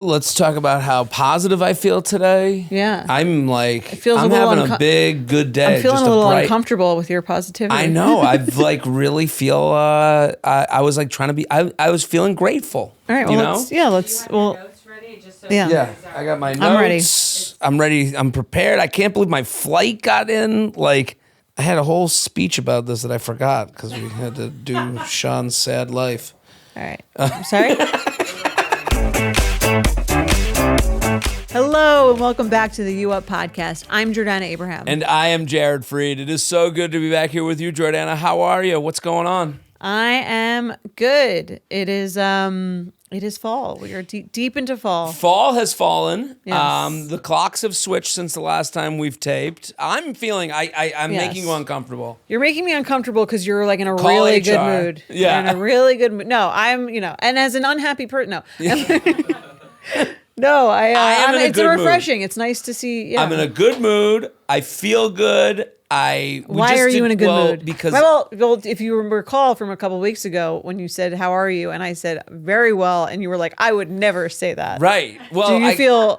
Let's talk about how positive I feel today. Yeah. I'm like, feels I'm a little having a big, good day. I'm feeling Just a little bright, uncomfortable with your positivity. I know. I've like really feel, I was like trying to be, I was feeling grateful. All right. Well, Notes ready? Just so Yeah, I got my notes. I'm ready. I'm prepared. I can't believe my flight got in. Like, I had a whole speech about this that I forgot because we had to do Sean's sad life. All right. I'm sorry. Hello and welcome back to the You Up podcast. I'm Jordana Abraham. And I am Jared Freed. It is so good to be back here with you, Jordana. How are you? What's going on? I am good. It is fall. We are deep into fall. Fall has fallen. Yes. The clocks have switched since the last time we've taped. I'm feeling I'm Yes. making you uncomfortable. You're making me uncomfortable because you're like in a Call really HR. good mood. Yeah. You're in a really good mood. No, I'm, and as an unhappy person, no. No, it's good mood. refreshing. It's nice to see. Yeah. I'm in a good mood. I feel good. Why are you in a good mood? Because well, if you recall from a couple of weeks ago when you said, "How are you?" and I said, "Very well," and you were like, "I would never say that." right. Well, Do you feel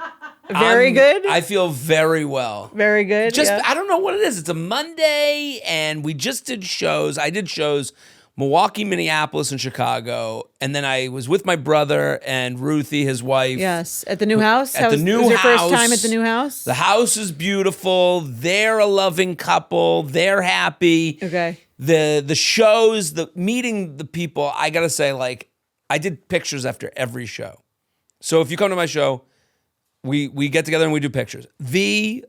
very good? I feel very well. Very good. Just yeah. I don't know what it is. It's a Monday, and we just did shows. I did shows. Milwaukee, Minneapolis, and Chicago. And then I was with my brother and Ruthie, his wife. Yes, at the new house. At the new was your house. first time at the new house? The house is beautiful. They're a loving couple. They're happy. Okay. The shows, the meeting the people, I gotta say, like, I did pictures after every show. So if you come to my show, we get together and we do pictures.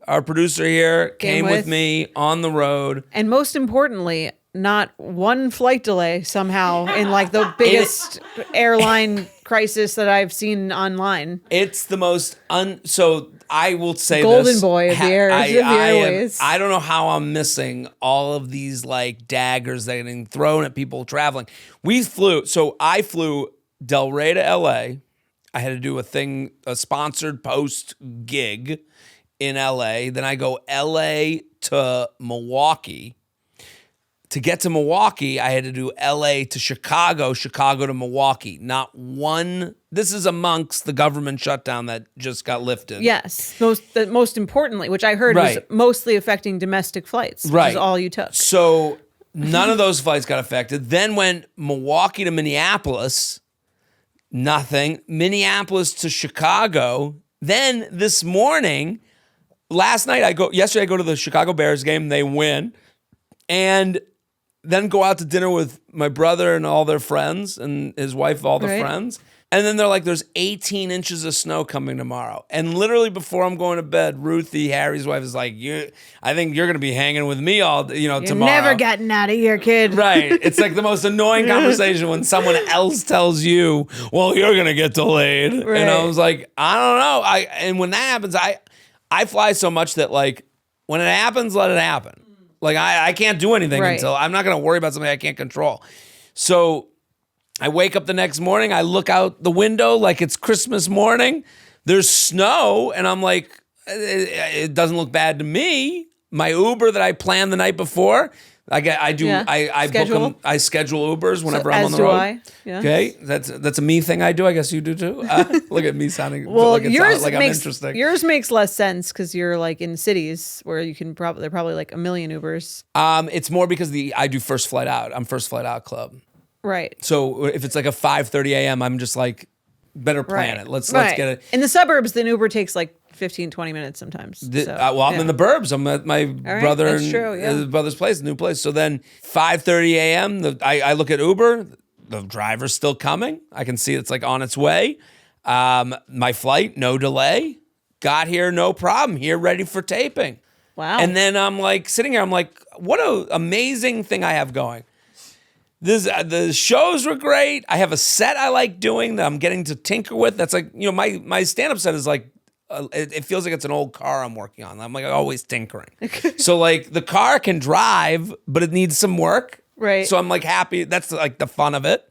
Our producer here, came with me on the road. And most importantly, not one flight delay somehow in like the biggest airline crisis that I've seen online. It's the most so I will say golden this. boy of the airways. I don't know how I'm missing all of these like daggers that are getting thrown at people traveling. I flew Del Rey to LA. I had to do a sponsored post gig in LA. Then I go LA to Milwaukee. To get to Milwaukee, I had to do LA to Chicago, Chicago to Milwaukee. Not one. This is amongst the government shutdown that just got lifted. Yes. Most importantly, which I heard was mostly affecting domestic flights, which is all you took. So none of those flights got affected. Then went Milwaukee to Minneapolis, nothing. Minneapolis to Chicago. Then this morning, yesterday I go to the Chicago Bears game, they win. And then go out to dinner with my brother and all their friends and his wife, all the friends. And then they're like, there's 18 inches of snow coming tomorrow. And literally before I'm going to bed, Ruthie, Harry's wife, is like, I think you're going to be hanging with me tomorrow. You're never getting out of here, kid. Right. It's like the most annoying conversation when someone else tells you, well, you're going to get delayed. Right. And I was like, I don't know. And when that happens, I fly so much that like, when it happens, let it happen. Like, I can't do anything until I'm not going to worry about something I can't control. So I wake up the next morning. I look out the window like it's Christmas morning. There's snow. And I'm like, it doesn't look bad to me. My Uber that I planned the night before, I schedule Ubers whenever I'm on the road. I. Yes. Okay, that's a me thing I do. I guess you do too. Look at me sounding like I'm interesting. Yours makes less sense because you're like in cities where you can they're probably like a million Ubers. It's more because I do first flight out. I'm first flight out club. Right. So if it's like a 5:30 a.m., I'm just like, better plan it. Let's get it. In the suburbs, the Uber takes like 15, 20 minutes sometimes. I'm in the burbs. I'm at my brother and his brother's place, new place. So then 5:30 a.m., I look at Uber. The driver's still coming. I can see it's like on its way. My flight, no delay. Got here, no problem. Here, ready for taping. Wow. And then I'm like sitting here. I'm like, what an amazing thing I have going. The shows were great. I have a set I like doing that I'm getting to tinker with. That's like, my stand-up set is like, it feels like it's an old car I'm working on. I'm like always tinkering. So like the car can drive, but it needs some work. Right. So I'm like happy. That's like the fun of it.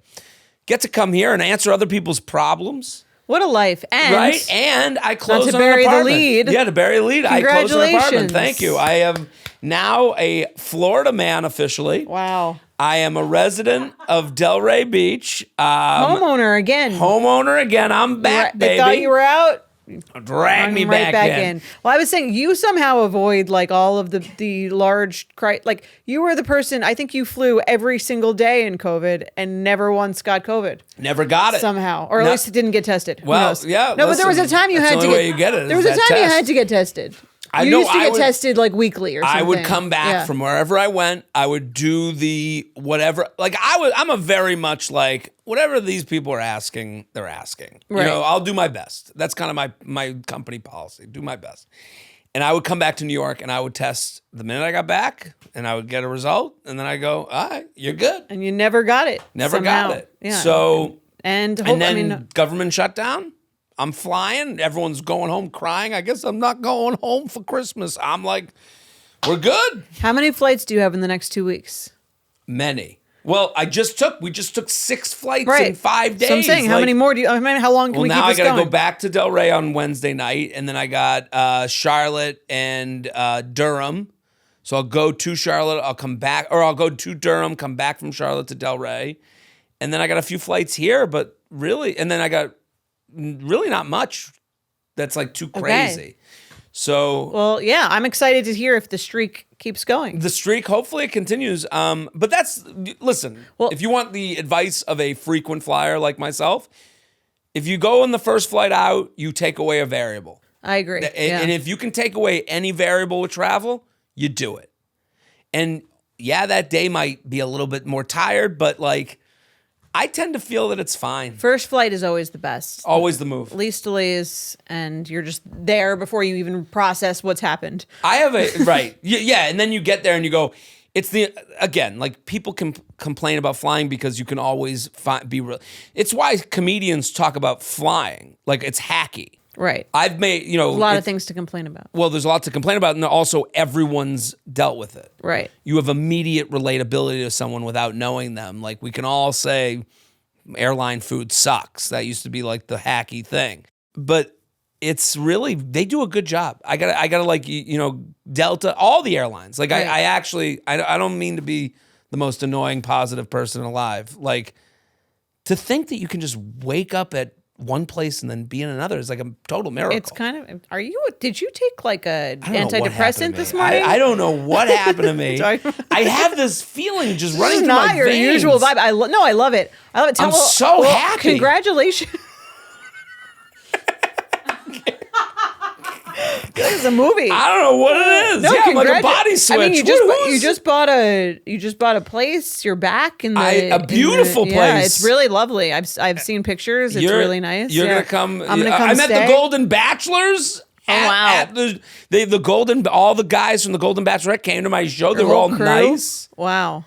Get to come here and answer other people's problems. What a life. And I closed to on bury an the apartment. lead. Yeah, to bury the lead. I closed an apartment. Congratulations. Thank you. I have now a Florida man officially. Wow. I am a resident of Delray Beach. Homeowner again. Homeowner again. I'm back, They baby. thought you were out. Drag me right back in. Well, I was saying you somehow avoid like all of the large like you were the person. I think you flew every single day in COVID and never once got COVID Never got it. somehow, or at No. least it didn't get tested. Who Well, knows? yeah, No, but there was a listen, time you that's had the to only get. way you get it is There was a that time you test. had to get tested. I You know, used to I get would- tested like weekly or something. I would come back Yeah. from wherever I went. I would do the whatever. Like I'm a very much like whatever these people are asking, they're asking. Right. You know, I'll do my best. That's kind of my company policy. Do my best. And I would come back to New York and I would test the minute I got back and I would get a result and then I go, all right, you're good. and you never got it. Never somehow. got it. Yeah. So and and then I mean, government shutdown. I'm flying. Everyone's going home crying. I guess I'm not going home for Christmas. I'm like, we're good. how many flights do you have in the next 2 weeks? Many. Well, we just took 6 flights Right. in 5 days. So I'm saying, how many more do you? I mean, how long can Well, we keep now I this got to going? go back to Delray on Wednesday night, and then I got Charlotte and Durham. So I'll go to Charlotte. I'll come back, or I'll go to Durham, come back from Charlotte to Delray, and then I got a few flights here, but really, and then I got really not much. That's like too crazy. So Well, yeah, I'm excited to hear if the streak keeps going. the streak, hopefully it continues. But listen, Well- if you want the advice of a frequent flyer like myself, if you go on the first flight out, you take away a variable. I agree. And if you can take away any variable with travel, you do it. And yeah, that day might be a little bit more tired, but like, I tend to feel that it's fine. First flight is always the best. Always the move. Least delays, and you're just there before you even process what's happened. I have right. Yeah. And then you get there and you go, again, like people can complain about flying because you can always be real. It's why comedians talk about flying. Like it's hacky. Right. I've made, A lot of things to complain about. Well, there's a lot to complain about, and also everyone's dealt with it. Right. You have immediate relatability to someone without knowing them. Like we can all say airline food sucks. That used to be like the hacky thing. But it's really, they do a good job. I gotta like, Delta, all the airlines. Like Right. I don't mean to be the most annoying positive person alive. Like to think that you can just wake up at one place and then be in another is like a total miracle. It's kind of. Did you take like a I don't know what happened antidepressant to this me. morning? I don't know what happened to me. Sorry. I have this feeling just This running is through not my your veins. usual vibe. I love it. I love it. I'm so happy. Congratulations. This is a movie. I don't know what it is. No, yeah, I'm like a body switch. I mean, you What- just bought a place. You're back in a beautiful Yeah, place. it's really lovely. I've seen pictures. It's really nice. You're Yeah. gonna come. I'm gonna come. I'm at the stay. Golden Bachelors. wow. At the Golden. All the guys from the Golden Bachelorette came to my show. They Your were whole all crew? nice. Wow.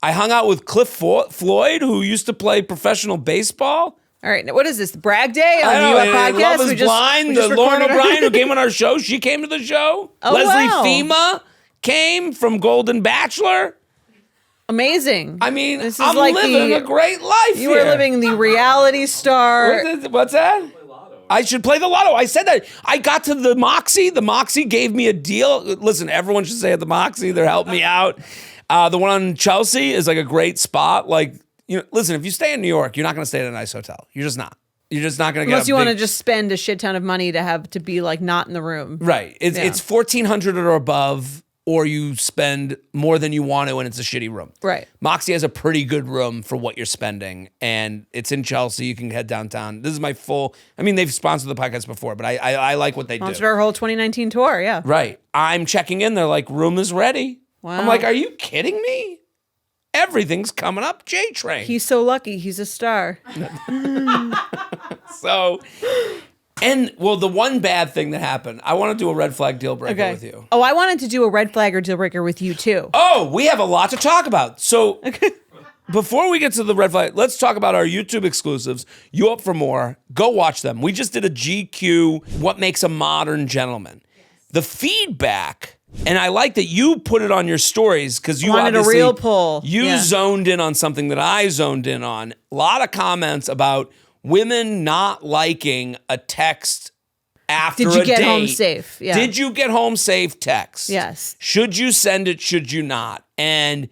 I hung out with Cliff Floyd, who used to play professional baseball. All right. What is this? Brag Day on I the know, UF and podcast? Love is Blind. The Lauren recorded our- O'Brien who came on our show. She came to the show. Oh, Leslie wow. Fema came from Golden Bachelor. Amazing. I mean, This is I'm like living a great life You here. are living the reality star. What's that? I should play the lotto. I said that. I got to the Moxie. The Moxie gave me a deal. Listen, everyone should say at the Moxie. They're helping me out. The one on Chelsea is like a great spot. Like, listen, if you stay in New York, you're not going to stay at a nice hotel. You're just not. You're just not going to get Unless you want to just spend a shit ton of money to be like not in the room. Right. It's Yeah. it's $1,400 or above, or you spend more than you want to and it's a shitty room. Right. Moxie has a pretty good room for what you're spending, and it's in Chelsea. You can head downtown. This is my they've sponsored the podcast before, but I like what they Sponsored do. our whole 2019 tour. Yeah. Right. I'm checking in. They're like, room is ready. Wow. I'm like, are you kidding me? Everything's coming up J-Train. He's so lucky. He's a star. So, the one bad thing that happened, I want to do a red flag deal breaker with you. Oh, I wanted to do a red flag or deal breaker with you too. Oh, we have a lot to talk about. So before we get to the red flag, let's talk about our YouTube exclusives. You Up for More. Go watch them. We just did a GQ, What Makes a Modern Gentleman. The feedback, and I like that you put it on your stories because you Wanted a obviously, real poll. You Yeah. zoned in on something that I zoned in on. A lot of comments about women not liking a text after Did you a get date. home safe? Yeah. Did you get home safe text? Yes. Should you send it? Should you not? And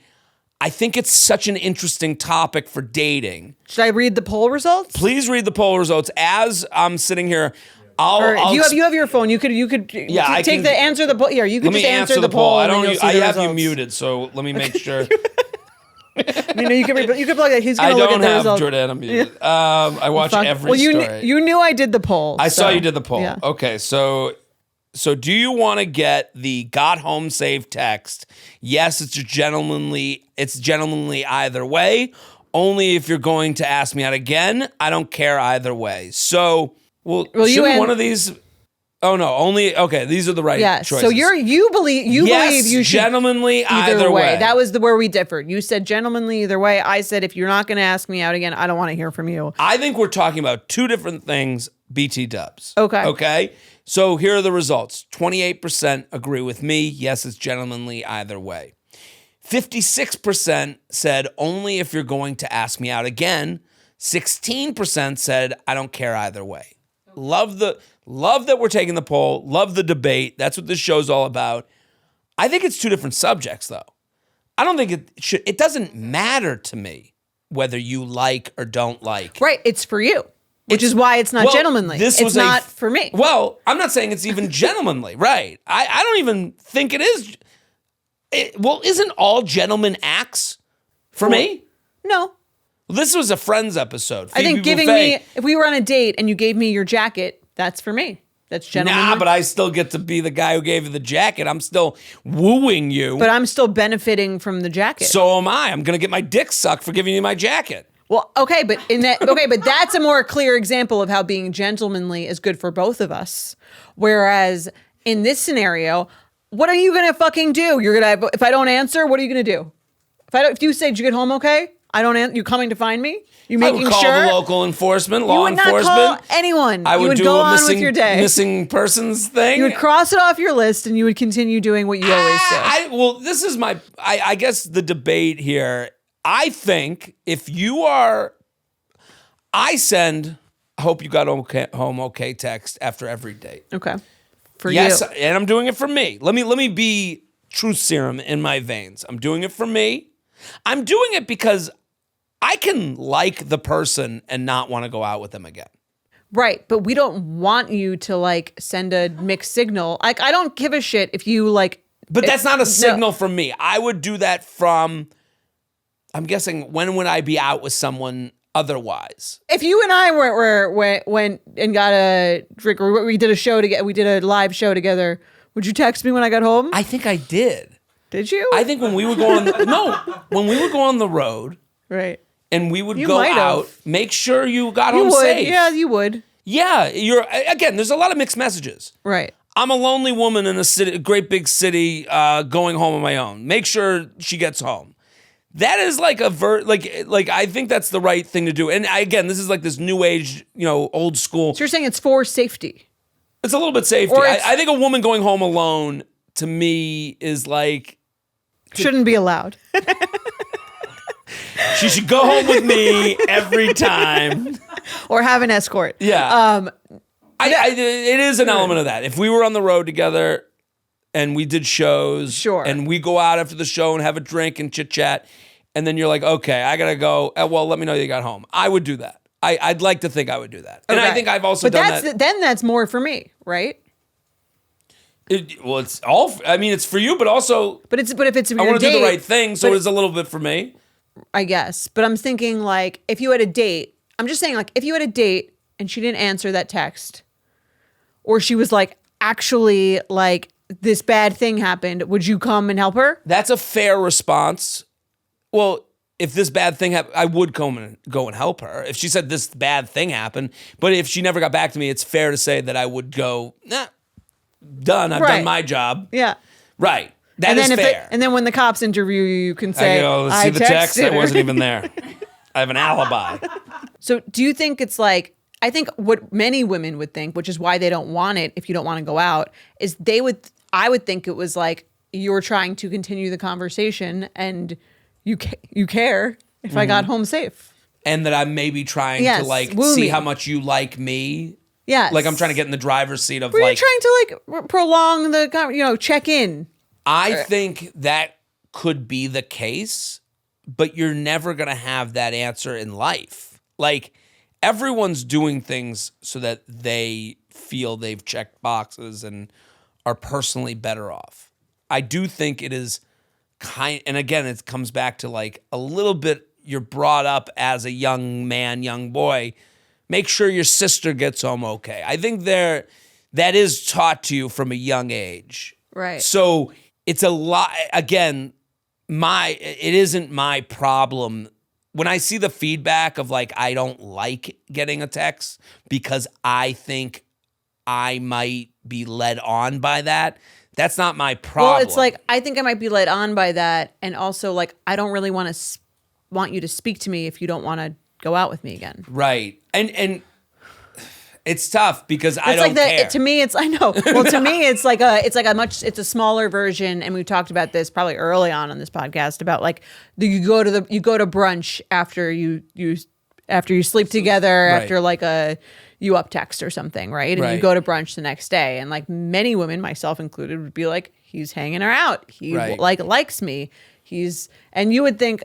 I think it's such an interesting topic for dating. Should I read the poll results? Please read the poll results as I'm sitting here. Or I'll you have your phone. You could I take can- the answer the poll. Here, you can let just me answer the poll. I and then don't. you'll see I the have you results. muted, so let me make sure. You could plug that. He's I gonna look at don't the have results. Jordana muted. I watch Fuck. every well, story. you knew I did the poll. I saw so, you did the poll. yeah. Okay, so do you want to get the got home safe text? Yes, it's gentlemanly either way. Only if you're going to ask me out again. I don't care either way. So, you shouldn't and- one of these? Oh no, only okay. These are the right Yeah. choices. So you believe you should gentlemanly either way. That was where we differed. You said gentlemanly either way. I said if you're not going to ask me out again, I don't want to hear from you. I think we're talking about two different things. BT dubs. Okay. Okay. So here are the results. 28% agree with me. Yes, it's gentlemanly either way. 56% said only if you're going to ask me out again. 16% said I don't care either way. Love that we're taking the poll. Love the debate. That's what this show's all about. I think it's two different subjects though. I don't think it doesn't matter to me whether you like or don't like. Right. It's for you, which is why it's not Well, gentlemanly. It's not for me. Well, I'm not saying it's even gentlemanly, right? I don't even think it is. Isn't all gentlemen acts for me? No. This was a Friends episode. I think Phoebe giving Buffay. me, if we were on a date and you gave me your jacket, that's for me. That's gentlemanly. Nah, but I still get to be the guy who gave you the jacket. I'm still wooing you. But I'm still benefiting from the jacket. So am I. I'm gonna get my dick sucked for giving you my jacket. Well, okay, but but that's a more clear example of how being gentlemanly is good for both of us. Whereas in this scenario, what are you gonna fucking do? If I don't answer, what are you gonna do? If you say, "Did you get home okay?" I don't answer. You coming to find me? You I making would call sure? the local enforcement, You law would not enforcement. call anyone. I You would would do go a on with missing your day. missing persons thing. You would cross it off your list, and you would continue doing what you always do. This is I guess the debate here. I think if you are, I send, I hope you got home okay text after every date. Okay, for Yes, you. and I'm doing it for me. Let me be truth serum in my veins. I'm doing it for me. I'm doing it because I can like the person and not want to go out with them again. Right, but we don't want you to like send a mixed signal. Like I don't give a shit if you like. But that's not a no. signal from me. I would do that from, I'm guessing, when would I be out with someone otherwise? If you and I went and got a drink, or we did a show together, we did a live show together. Would you text me when I got home? I think I did. Did you? I think when we would go on, when we would go on the road right. and we would You go might have. out, make sure you got You home would. safe. Yeah, you would. Yeah, there's a lot of mixed messages. Right. I'm a lonely woman in a great big city, going home on my own. Make sure she gets home. That is like like I think that's the right thing to do. And again, this is like this new age, old school. So you're saying it's for safety. It's a little bit safety. Or it's- I think a woman going home alone to me is like Shouldn't be allowed. she should go home with me every time. Or have an escort. Yeah. It is an element of that. If we were on the road together and we did shows, Sure. and we go out after the show and have a drink and chit chat, and then you're like, okay, I gotta go. Well, let me know you got home. I would do that. I'd like to think I would do that, and I Okay. think I've also done that. Then that's more for me, right? It's all. I mean, it's for you, but also But if it's I your want to date, do the right thing, so but- it's a little bit for me. I guess. But I'm thinking like if you had a date, I'm just saying like if you had a date and she didn't answer that text, or she was like actually like this bad thing happened, would you come and help her? That's a fair response. Well, if this bad thing happened, I would go and help her. If she said this bad thing happened, but if she never got back to me, it's fair to say that I would go, nah, done. I've Right. done my job. Yeah. Right. That And is then fair. and then when the cops interview you, you can I say, go, I see the text? texted I her." wasn't even there. I have an alibi. So do you think it's like, I think what many women would think, which is why they don't want it if you don't want to go out, is I would think it was like you're trying to continue the conversation and you care if I got home safe. And that I'm maybe trying Yes, to like woo see me. how much you like me. Yes. Like I'm trying to get in the driver's seat of Were you like. trying to like prolong the, check in? I think that could be the case, but you're never going to have that answer in life. Like everyone's doing things so that they feel they've checked boxes and are personally better off. I do think it is and again, it comes back to like a little bit, you're brought up as a young man, young boy, make sure your sister gets home okay. I think that is taught to you from a young age. Right. So it's a lot, again, it isn't my problem. When I see the feedback of like, I don't like getting a text because I think I might be led on by that. That's not my problem. Well, it's like, I think I might be led on by that. And also like, I don't really want you to speak to me if you don't want to go out with me again. Right. And it's tough because I It's don't like care. to me, I know. Well, to me, it's a smaller version. And we talked about this probably early on this podcast about like, you go to brunch after you sleep together, Right. after like you up text or something, right? And you Right. go to brunch the next day. And like many women, myself included, would be like, he's hanging her out. He Right. likes me. And you would think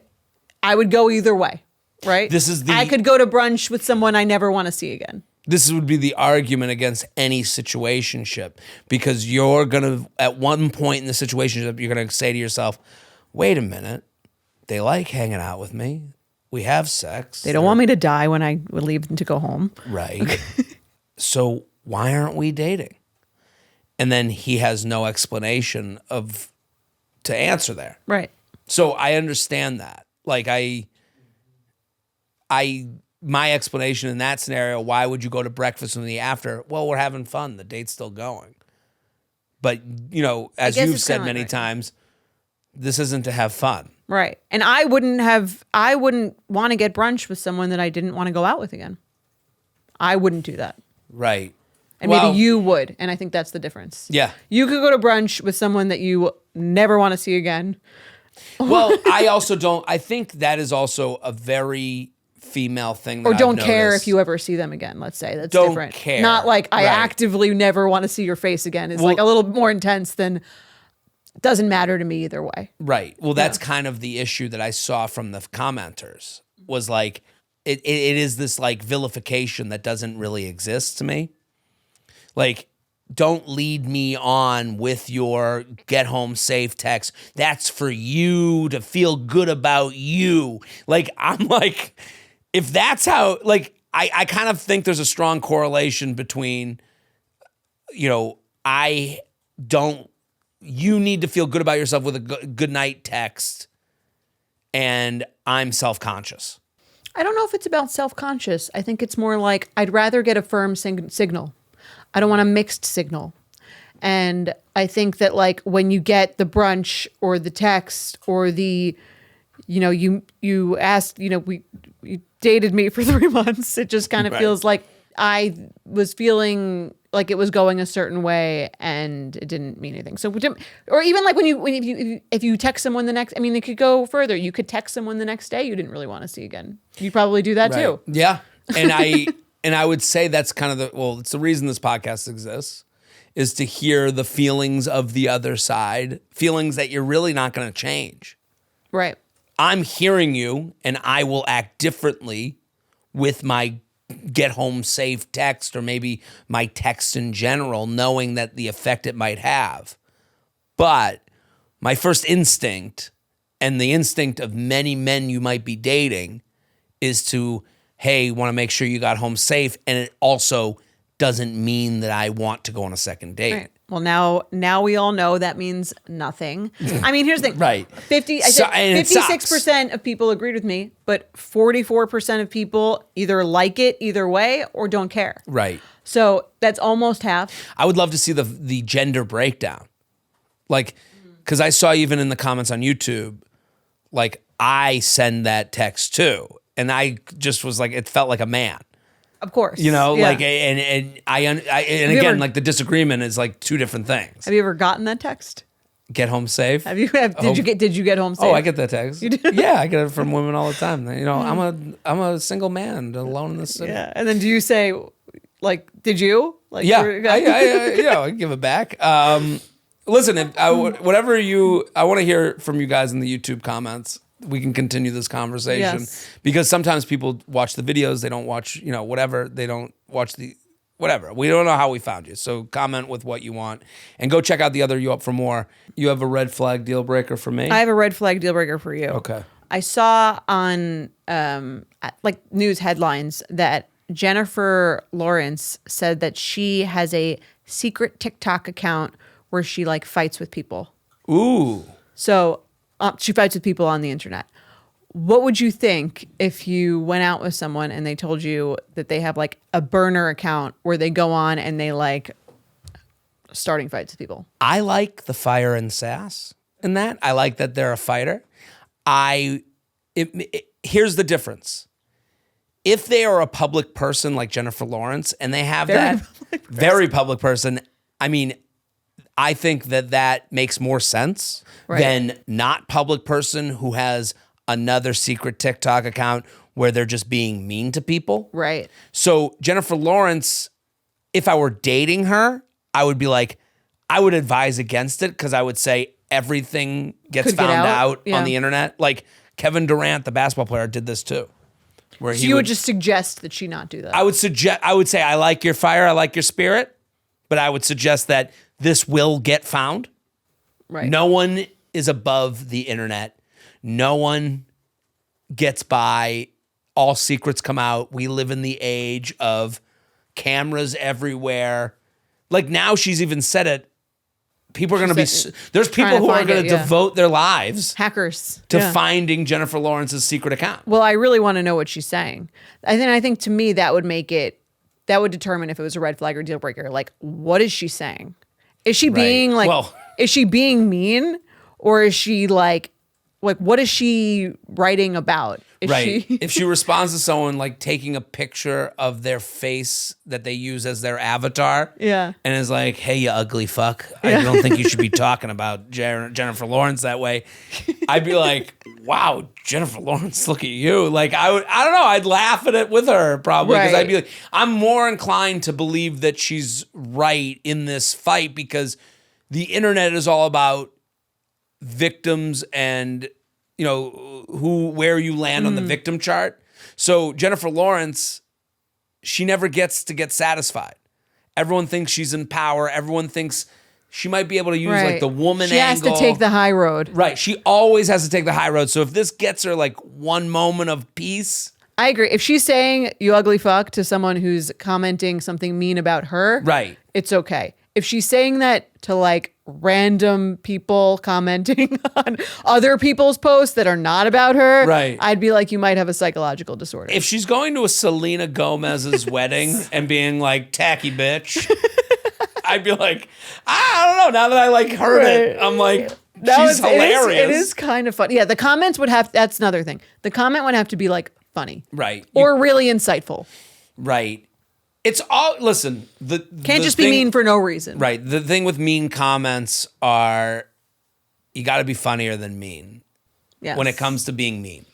I would go either way, right? I could go to brunch with someone I never want to see again. This would be the argument against any situationship because you're going to, at one point in the situationship, you're going to say to yourself, wait a minute, they like hanging out with me. We have sex. They don't want me to die when I would leave them to go home. Right. So why aren't we dating? And then he has no explanation to answer there. Right. So I understand that. Like my explanation in that scenario, why would you go to breakfast with me after? Well, we're having fun. The date's still going. But, as guess you've it's said kinda like many right. times, this isn't to have fun. Right. And I wouldn't want to get brunch with someone that I didn't want to go out with again. I wouldn't do that. Right. And Well, maybe you would. And I think that's the difference. Yeah. You could go to brunch with someone that you never want to see again. Well, I think that is also a very female thing. Or that don't I've care noticed. if you ever see them again, let's say. That's Don't different. care. Not like I Right. actively never want to see your face again. It's like a little more intense than doesn't matter to me either way. Right. Well, that's kind of the issue that I saw from the commenters was like, it is this like vilification that doesn't really exist to me. Like, don't lead me on with your get home safe text. That's for you to feel good about you. Like, I'm like, if that's how, like, I kind of think there's a strong correlation between, you need to feel good about yourself with a good night text, and I'm self-conscious. I don't know if it's about self-conscious. I think it's more like I'd rather get a firm signal. I don't want a mixed signal. And I think that like when you get the brunch or the text or the, you asked, you dated me for 3 months. It just kind of Right. feels like I was feeling like it was going a certain way and it didn't mean anything. So, or even like if you text someone it could go further. You could text someone the next day you didn't really want to see again. You'd probably do that too. Yeah. And I would say that's kind of it's the reason this podcast exists, is to hear the feelings of the other side, feelings that you're really not going to change. Right. I'm hearing you and I will act differently with my get home safe text or maybe my text in general, knowing that the effect it might have. But my first instinct, and the instinct of many men you might be dating, is to, hey, want to make sure you got home safe. And it also doesn't mean that I want to go on a second date. Right. Well, now we all know that means nothing. I mean, here's the thing. Right. I said And it sucks. 56% of people agreed with me, but 44% of people either like it either way or don't care. Right. So that's almost half. I would love to see the gender breakdown. Like, because I saw even in the comments on YouTube, like, I send that text too. And I just was like, it felt like a man. Of course. Yeah. Have And again, ever- like the disagreement is like two different things. you ever gotten that text? Get home safe. Did you get home safe? Oh, I get that text. You do? Yeah, I get it from women all the time. I'm a single man alone in the city. Yeah. And then do you say, Like, did you? Like, Yeah, you I give it back. Listen, whatever I want to hear from you guys in the YouTube comments. We can continue this conversation because sometimes people watch the videos, they don't watch, whatever. They don't watch whatever. We don't know how we found you. So comment with what you want and go check out the other You Up For More. You have a red flag deal breaker for me? I have a red flag deal breaker for you. Okay. I saw on like news headlines that Jennifer Lawrence said that she has a secret TikTok account where she like fights with people. Ooh. So she fights with people on the internet. What would you think if you went out with someone and they told you that they have like a burner account where they go on and they like starting fights with people? I like the fire and sass in that. I like that they're a fighter. Here's the difference. If they are a public person like Jennifer Lawrence and they have very public person, I mean, I think that makes more sense than not public person who has another secret TikTok account where they're just being mean to people. Right. So Jennifer Lawrence, if I were dating her, I would be like, I would advise against it because I would say everything gets found out on the internet. Like Kevin Durant, the basketball player, did this too. Where so you would just suggest that she not do that? I would say, I like your fire, I like your spirit, but I would suggest that this will get found. Right. No one is above the internet. No one gets by. All secrets come out. We live in the age of cameras everywhere. Like now she's even said it. People are going to be, there's people who are going to devote their lives hackers to finding Jennifer Lawrence's secret account. Well, I really want to know what she's saying. I think to me that would determine if it was a red flag or deal breaker. Like, what is she saying? Is she being is she being mean, or is she like what is she writing about? Is if she responds to someone like taking a picture of their face that they use as their avatar, and is like, "Hey, you ugly fuck, I don't think you should be talking about Jennifer Lawrence that way," I'd be like, "Wow, Jennifer Lawrence, look at you!" Like I don't know, I'd laugh at it with her probably because I'd be like, I'm more inclined to believe that she's right in this fight because the internet is all about victims and where you land on the victim chart. So Jennifer Lawrence, she never gets to get satisfied. Everyone thinks she's in power. Everyone thinks she might be able to use like the woman angle. She has to take the high road. Right. She always has to take the high road. So if this gets her like one moment of peace. I agree. If she's saying you ugly fuck to someone who's commenting something mean about her, it's okay. If she's saying that to like random people commenting on other people's posts that are not about her, I'd be like, you might have a psychological disorder. If she's going to a Selena Gomez's wedding and being like, tacky bitch, I'd be like, I don't know. Now that I like heard it, I'm like, she's hilarious. It is kind of funny. Yeah, the comments would have, that's another thing. The comment would have to be like funny. Right. Or really insightful. Right. It's all, listen, can't just be mean for no reason. Right. The thing with mean comments are you got to be funnier than mean. Yes. When it comes to being mean.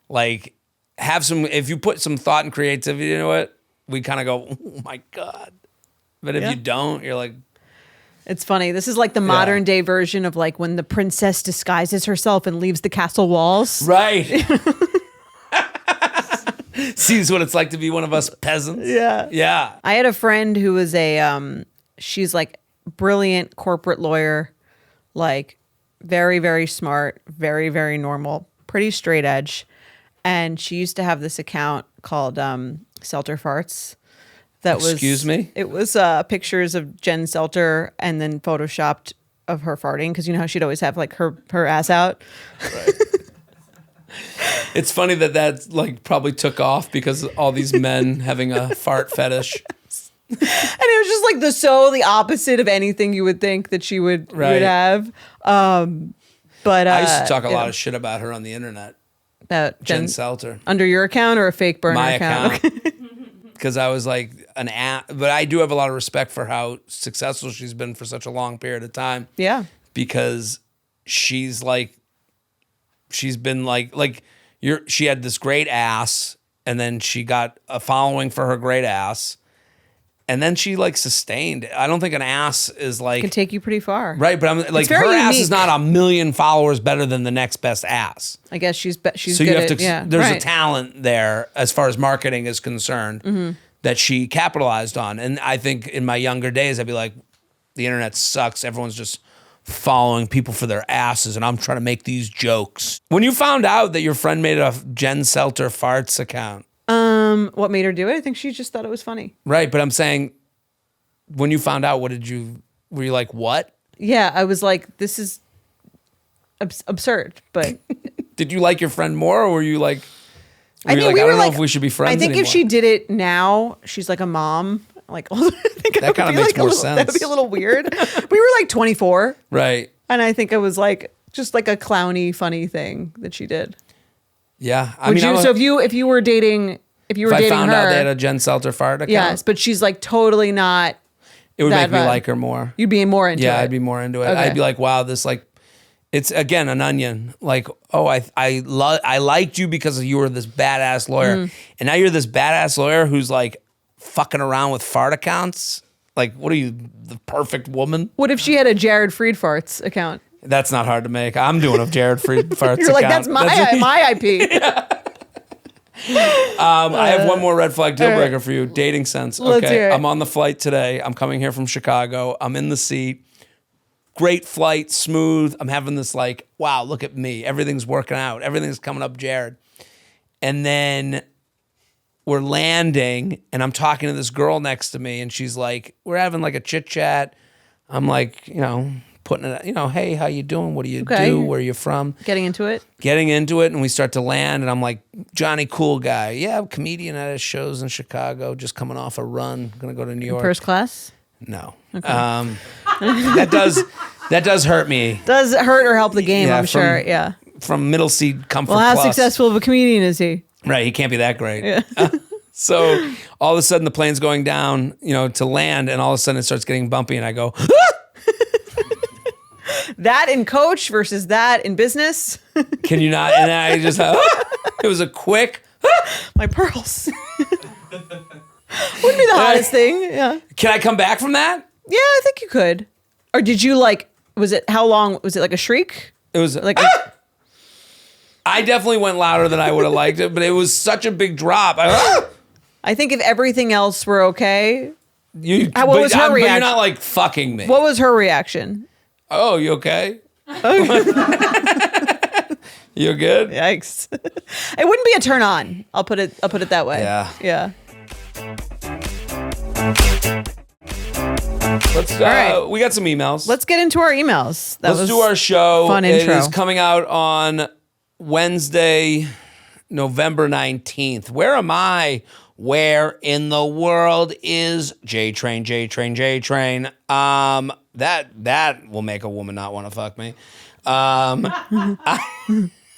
Like if you put some thought and creativity into it, we kind of go, oh my God. But if you don't, you're like. It's funny. This is like the modern day version of like when the princess disguises herself and leaves the castle walls. Right. Sees what it's like to be one of us peasants. Yeah. Yeah. I had a friend who was she's like brilliant corporate lawyer, like very, very smart, very, very normal, pretty straight edge. And she used to have this account called Selter Farts. Excuse me? It was pictures of Jen Selter and then photoshopped of her farting because you know how she'd always have like her ass out. Right. It's funny that like probably took off because all these men having a fart fetish. And it was just like the opposite of anything you would think that she would have. But I used to talk a lot of shit about her on the internet. About Jen Selter. Under your account or a fake burner account? Because I was like but I do have a lot of respect for how successful she's been for such a long period of time. Yeah. Because she's been she had this great ass and then she got a following for her great ass And then she like sustained. I don't think an ass is like Can take you pretty far. right, but I'm like her very ass is unique. not a million followers better than the next best ass. I guess she's So good you have at, to. yeah. There's a right. talent there as far as marketing is concerned that she capitalized on. And I think in my younger days, I'd be like, the internet sucks. Everyone's just following people for their asses, and I'm trying to make these jokes. When you found out that your friend made a Jen Selter farts account, What made her do it? I think she just thought it was funny. right? But I'm saying, when you found out, were you like, what? Yeah, I was like, this is absurd, but Did you like your friend more, or were you like, I mean, like, we I were don't know like, if we should be friends I think anymore. if she did it now, she's like a mom. Like, I think That kinda makes more That would sense. be a little weird. We were like 24, Right. and I think it was like just like a clowny, funny thing that she did. Yeah. I Would mean, you? So if you were dating, if you were if I dating found her, out they had a Jen Selter fart account, yes, but she's like totally not. it would that make me vibe. like her more. You'd be more into it. Yeah, I'd be more into it. Okay. I'd be like, wow, this like, it's again an onion. Like, oh, I liked you because you were this badass lawyer, Mm. and now you're this badass lawyer who's like fucking around with fart accounts. Like, what are you, the perfect woman? What if she had a Jared Fried farts account? That's not hard to make. I'm doing a Jared Fried farts You're like, account. that's my IP. I have one more red flag deal breaker for you. Dating sense. Let's Okay. hear it. I'm on the flight today. I'm coming here from Chicago. I'm in the seat. Great flight, smooth. I'm having this like, wow, look at me. Everything's working out. Everything's coming up, Jared. And then we're landing and I'm talking to this girl next to me and she's like, we're having like a chit chat. I'm like, putting it, hey, how you doing? What do you Okay. do? Where are you from? Getting into it. Getting into it, and we start to land, and I'm like, Johnny, cool guy. Yeah, I'm a comedian at his shows in Chicago, just coming off a run. Gonna go to New York. First class. No. That does hurt me. Does it hurt or help the game? Yeah, I'm sure. Yeah. From middle seat comfort Well, how plus. successful of a comedian is he? Right, he can't be that great. So all of a sudden the plane's going down, to land, and all of a sudden it starts getting bumpy, and I go, That in coach versus that in business. can you not? And I just, it was a quick, My pearls. Wouldn't be the hottest thing. Yeah. can I come back from that? Yeah, I think you could. Or did you like? Was it how long? Was it like a shriek? It was Like I definitely went louder than I would have liked it, but it was such a big drop. I think if everything else were okay, What was her But you're reaction? not like fucking me. what was her reaction? Oh, you okay? You good? Yikes! It wouldn't be a turn on. I'll put it that way. Yeah. Yeah. Let's. right. We got some emails. Let's get into our emails. Let's do our show. fun It intro. is coming out on Wednesday, November 19th. Where am I? Where in the world is J Train? That will make a woman not want to fuck me. I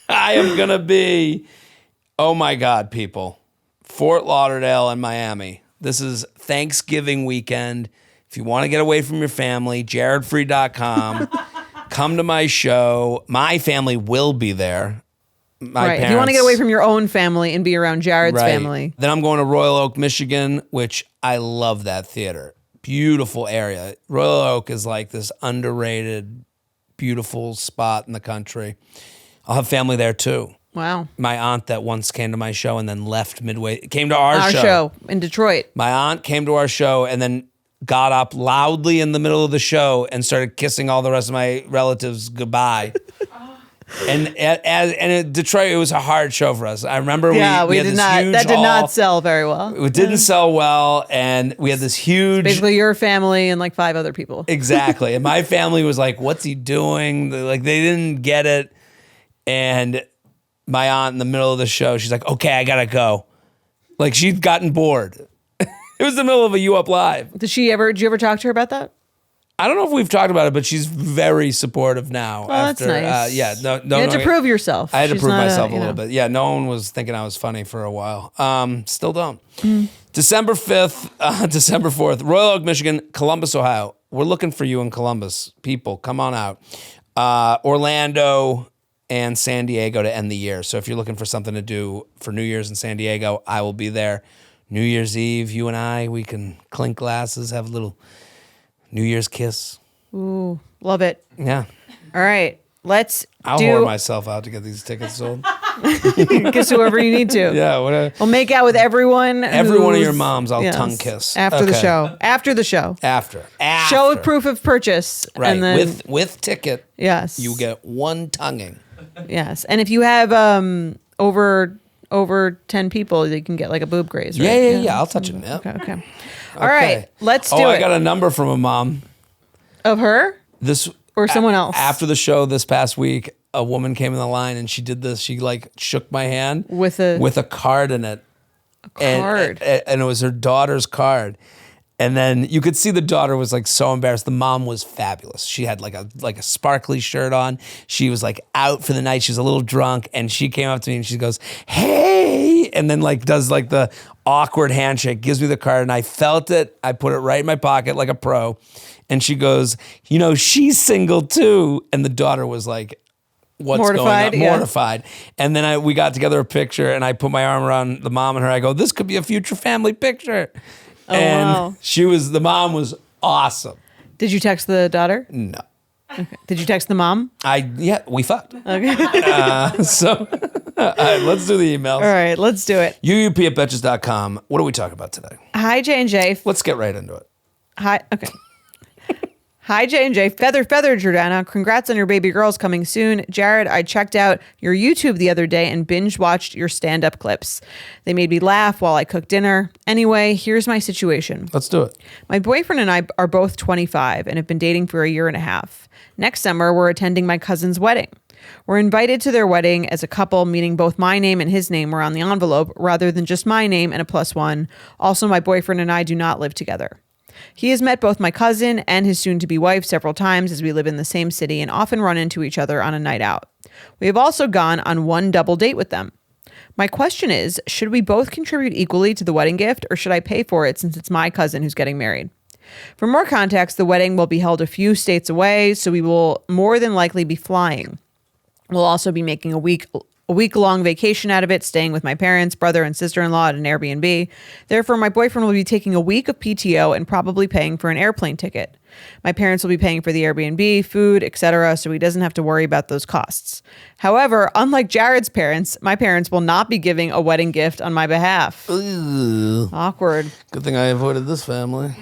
am gonna be, oh my God, people, Fort Lauderdale and Miami. This is Thanksgiving weekend. If you want to get away from your family, jaredfree.com. Come to my show. My family will be there. My Right. If you want to get away from your own family and be around Jared's Right. family. Then I'm going to Royal Oak, Michigan, which I love that theater. Beautiful area. Royal Oak is like this underrated, beautiful spot in the country. I'll have family there too. Wow. My aunt that once came to my show and then left midway, came to our Our show in Detroit. My aunt came to our show and then got up loudly in the middle of the show and started kissing all the rest of my relatives goodbye. And in Detroit, it was a hard show for us. I remember we had did this not. huge That did hall. not sell very well. It didn't sell well, and we had this huge. Basically, your family and like 5 other people. Exactly, and my family was like, "What's he doing?" Like they didn't get it, and my aunt in the middle of the show, she's like, "Okay, I gotta go." Like she'd gotten bored. It was the middle of a U Up Live. Did you ever talk to her about that? I don't know if we've talked about it, but she's very supportive now. Oh, that's nice. No, You had to prove yourself. I had to She's prove not myself a you little know. bit. Yeah, no one was thinking I was funny for a while. Still don't. Mm. December 5th, December 4th, Royal Oak, Michigan, Columbus, Ohio. We're looking for you in Columbus. People, come on out. Orlando and San Diego to end the year. So if you're looking for something to do for New Year's in San Diego, I will be there. New Year's Eve, you and I, we can clink glasses, have a little New Year's kiss. Ooh, love it. Yeah. All right, let's I'll do whore myself out to get these tickets sold. kiss whoever you need to. Yeah, whatever. We'll make out with everyone. Every one of your who's- moms, I'll yes, tongue kiss. after the Okay. show. After the show. After. Show with proof of purchase. Right. And then, with ticket, yes. you get one tonguing. Yes. And if you have over 10 people, you can get like a boob graze, right? Yeah. I'll touch it. Yeah. Okay. All right. Let's do Oh, it. I got a number from a mom. Of her? This Or someone else? After the show this past week, a woman came in the line and she did this. She like shook my hand With a card in it. card. And it was her daughter's card. And then you could see the daughter was like so embarrassed. The mom was fabulous. She had like a sparkly shirt on. She was like out for the night. She was a little drunk, and she came up to me and she goes, "Hey," and then like does like the awkward handshake, gives me the card, and I felt it. I put it right in my pocket like a pro. And she goes, "You know, she's single too." And the daughter was like, what's Mortified, going on? yeah. Mortified. And then we got together a picture, and I put my arm around the mom and her. I go, "This could be a future family picture." And wow. the mom was awesome. Did you text the daughter? No. Okay. Did you text the mom? We fucked. Okay. So, all right, let's do the emails. All right, let's do it. UUP@betches.com. What are we talking about today? Hi, J&J. Let's get right into it. Hi. Okay. Hi, J&J. Feather, Jordana. Congrats on your baby girls coming soon. Jared, I checked out your YouTube the other day and binge watched your stand-up clips. They made me laugh while I cooked dinner. Anyway, here's my situation. Let's do it. My boyfriend and I are both 25 and have been dating for a year and a half. Next summer, we're attending my cousin's wedding. We're invited to their wedding as a couple, meaning both my name and his name were on the envelope rather than just my name and a +1. Also, my boyfriend and I do not live together. He has met both my cousin and his soon-to-be wife several times as we live in the same city and often run into each other on a night out. We have also gone on one double date with them. My question is, should we both contribute equally to the wedding gift, or should I pay for it since it's my cousin who's getting married? For more context, the wedding will be held a few states away, so we will more than likely be flying. We'll also be making a week-long vacation out of it, staying with my parents, brother, and sister-in-law at an Airbnb. Therefore, my boyfriend will be taking a week of PTO and probably paying for an airplane ticket. My parents will be paying for the Airbnb, food, etc., so he doesn't have to worry about those costs. However, unlike Jared's parents, my parents will not be giving a wedding gift on my behalf. Ooh, Awkward. good thing I avoided this family.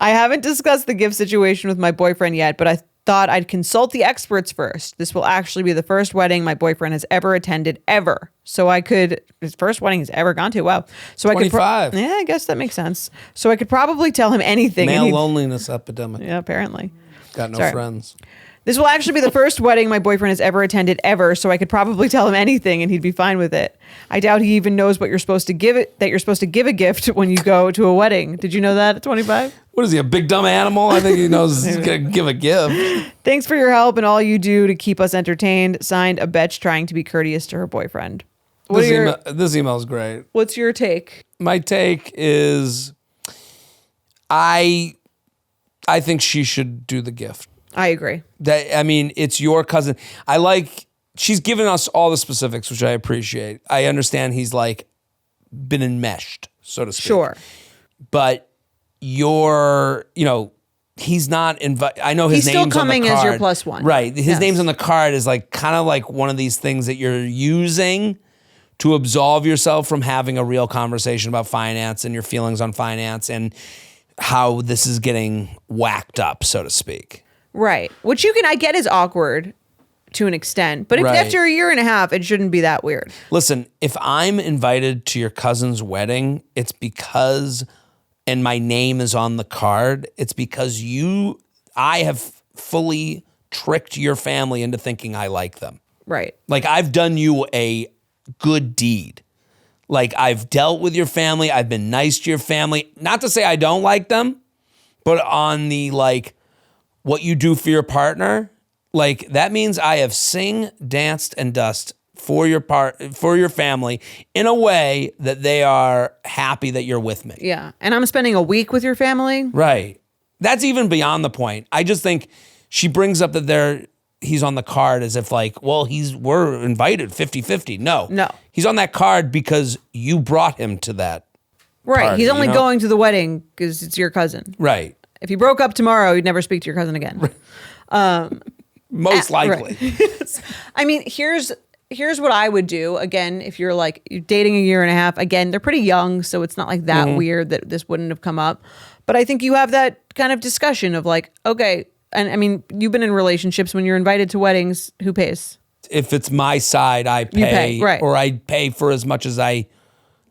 I haven't discussed the gift situation with my boyfriend yet, but I thought I'd consult the experts first. This will actually be the first wedding my boyfriend has ever attended ever. So his first wedding he's ever gone to. Wow. So 25. yeah, I guess that makes sense. So I could probably tell him anything. and Male he'd- loneliness epidemic. Yeah, apparently. Got no Sorry. friends. This will actually be the first wedding my boyfriend has ever attended ever, so I could probably tell him anything and he'd be fine with it. I doubt he even knows what you're supposed to give it, that you're supposed to give a gift when you go to a wedding. Did you know that at 25? What is he, a big dumb animal? I think he knows he's going to give a gift. Thanks for your help and all you do to keep us entertained. Signed, a betch trying to be courteous to her boyfriend. This email is great. What's your take? My take is I think she should do the gift. I agree. It's your cousin. She's given us all the specifics, which I appreciate. I understand he's like been enmeshed, so to speak. Sure. But he's not invited. I know his He's still name's on the coming card. as your +1. Right. His Yes. name's on the card is like kind of like one of these things that you're using to absolve yourself from having a real conversation about finance and your feelings on finance and how this is getting whacked up, so to speak. Right. Which I get is awkward to an extent. But if Right. after a year and a half, it shouldn't be that weird. Listen, if I'm invited to your cousin's wedding, it's because, and my name is on the card, it's because I have fully tricked your family into thinking I like them. Right. Like I've done you a good deed. Like I've dealt with your family. I've been nice to your family. Not to say I don't like them, but on the what you do for your partner, that means I have danced, and danced for your family in a way that they are happy that you're with me. Yeah. And I'm spending a week with your family. Right. That's even beyond the point. I just think she brings up that he's on the card as if like, well, we're invited 50-50. No. He's on that card because you brought him to that. Right. Party, He's only going to the wedding because it's your cousin. Right. If you broke up tomorrow, you'd never speak to your cousin again. Most likely. Right. I mean, here's what I would do. Again, if you're dating a year and a half, again, they're pretty young, so it's not like that weird that this wouldn't have come up. But I think you have that kind of discussion of like, okay, and I mean, you've been in relationships when you're invited to weddings, who pays? If it's my side, I pay, You pay, right. or I pay for as much as I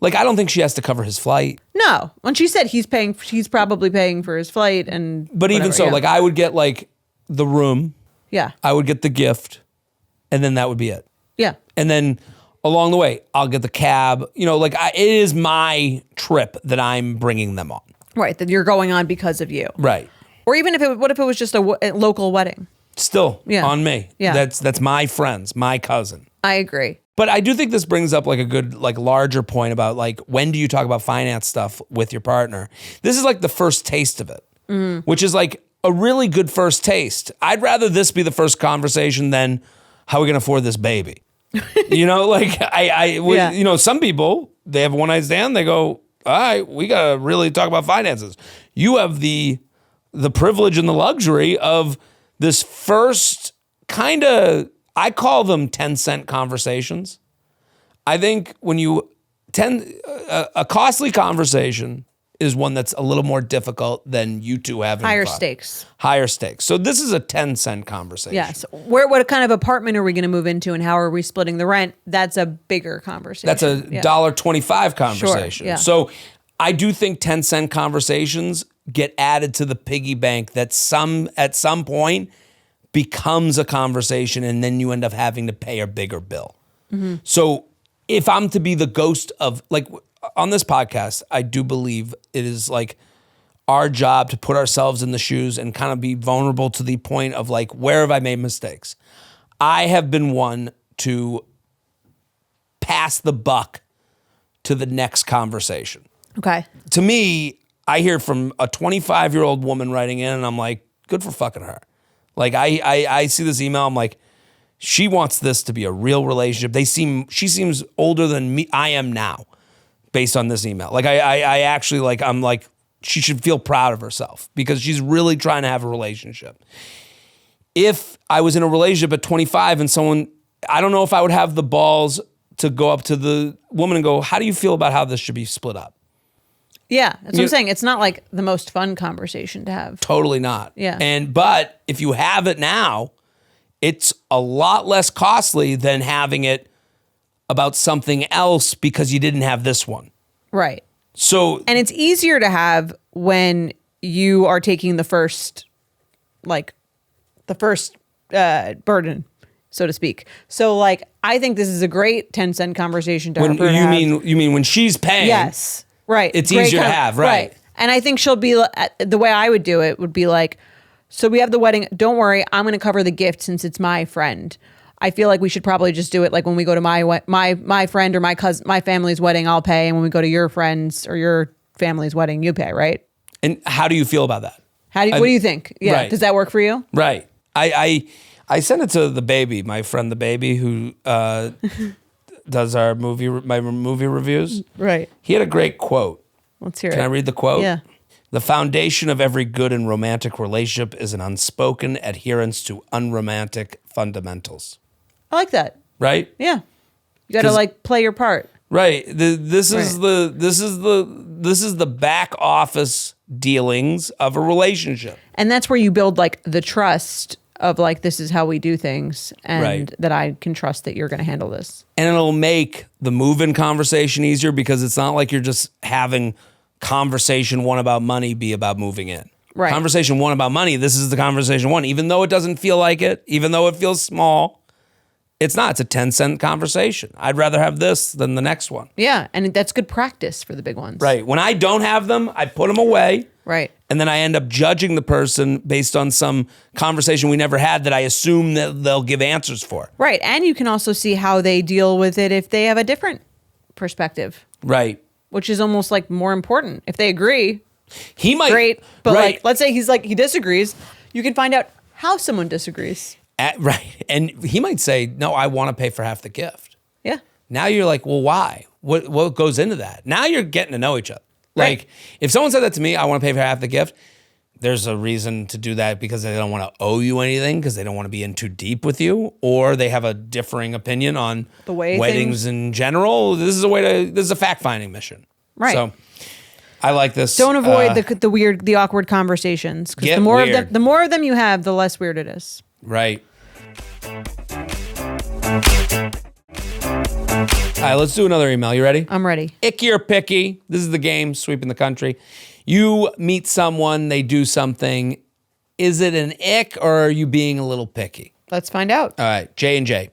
don't think she has to cover his flight. No. When she said he's probably paying for his flight and But even so, like I would get like the room, yeah. I would get the gift, and then that would be it. Yeah. And then along the way, I'll get the cab. Like it is my trip that I'm bringing them on. Right, that you're going on because of you. Right. Or even what if it was just a local wedding? Still on me. Yeah. That's my friends, my cousin. I agree. But I do think this brings up like a good, like larger point about like, when do you talk about finance stuff with your partner? This is like the first taste of it, which is like a really good first taste. I'd rather this be the first conversation than how are we going to afford this baby? Like some people, they have a one night stand. They go, all right, we got to really talk about finances. You have the privilege and the luxury of this first kind of, I call them 10-cent conversations. I think when a costly conversation is one that's a little more difficult than you two having Higher fun. stakes. Higher stakes. So this is a 10-cent conversation. Yes. What kind of apartment are we going to move into and how are we splitting the rent? That's a bigger conversation. That's a $1.25 conversation. Sure, yeah. So I do think 10-cent conversations get added to the piggy bank that at some point becomes a conversation, and then you end up having to pay a bigger bill. So if I'm to be the ghost of, like, on this podcast, I do believe it is like our job to put ourselves in the shoes and kind of be vulnerable to the point of like, where have I made mistakes? I have been one to pass the buck to the next conversation. Okay. To me, I hear from a 25-year-old woman writing in, and I'm like, good for fucking her. Like, I see this email, I'm like, she wants this to be a real relationship. She seems older than me. I am now, based on this email. Like, I actually, like, I'm like, she should feel proud of herself because she's really trying to have a relationship. If I was in a relationship at 25 and I don't know if I would have the balls to go up to the woman and go, how do you feel about how this should be split up? Yeah, that's what I'm saying. It's not like the most fun conversation to have. Totally not. Yeah. But if you have it now, it's a lot less costly than having it about something else because you didn't have this one. Right. So, and it's easier to have when you are taking the first burden, so to speak. So like, I think this is a great 10-cent conversation to have. You mean when she's paying? Yes. Right. It's easier to have, right. And I think she'll be, the way I would do it would be like, so we have the wedding. Don't worry, I'm going to cover the gift since it's my friend. I feel like we should probably just do it like when we go to my friend or my cousin, my family's wedding, I'll pay. And when we go to your friend's or your family's wedding, you pay, right? And how do you feel about that? What do you think? Yeah. Right. Does that work for you? Right. I sent it to the baby, my friend the baby, who does my movie reviews. Right. He had a great quote. Let's hear it. Can I read the quote? Yeah. The foundation of every good and romantic relationship is an unspoken adherence to unromantic fundamentals. I like that. Right? Yeah. You got to like play your part. Right. This is the back office dealings of a relationship. And that's where you build like the trust of like, this is how we do things, and that I can trust that you're going to handle this. And it'll make the move-in conversation easier because it's not like you're just having conversation one about money be about moving in. Right. Conversation one about money, this is the conversation one. Even though it doesn't feel like it, even though it feels small, it's not. It's a 10-cent conversation. I'd rather have this than the next one. Yeah, and that's good practice for the big ones. Right. When I don't have them, I put them away. Right. And then I end up judging the person based on some conversation we never had that I assume that they'll give answers for. Right. And you can also see how they deal with it if they have a different perspective. Right. Which is almost like more important. If they agree, he might. great. But right. like, let's say he disagrees, you can find out how someone disagrees. Right. And he might say, no, I want to pay for half the gift. Yeah. Now you're like, well, why? What goes into that? Now you're getting to know each other. Right. Like, if someone said that to me, I want to pay for half the gift, there's a reason to do that because they don't want to owe you anything, because they don't want to be in too deep with you, or they have a differing opinion on The way weddings in general. This is a fact-finding mission. Right. So I like this. Don't avoid the awkward conversations, because Get the more of them you have, the less weird it is. Right. All right, let's do another email. You ready? I'm ready. Icky or picky. This is the game, sweeping the country. You meet someone, they do something. Is it an ick, or are you being a little picky? Let's find out. All right, J&J.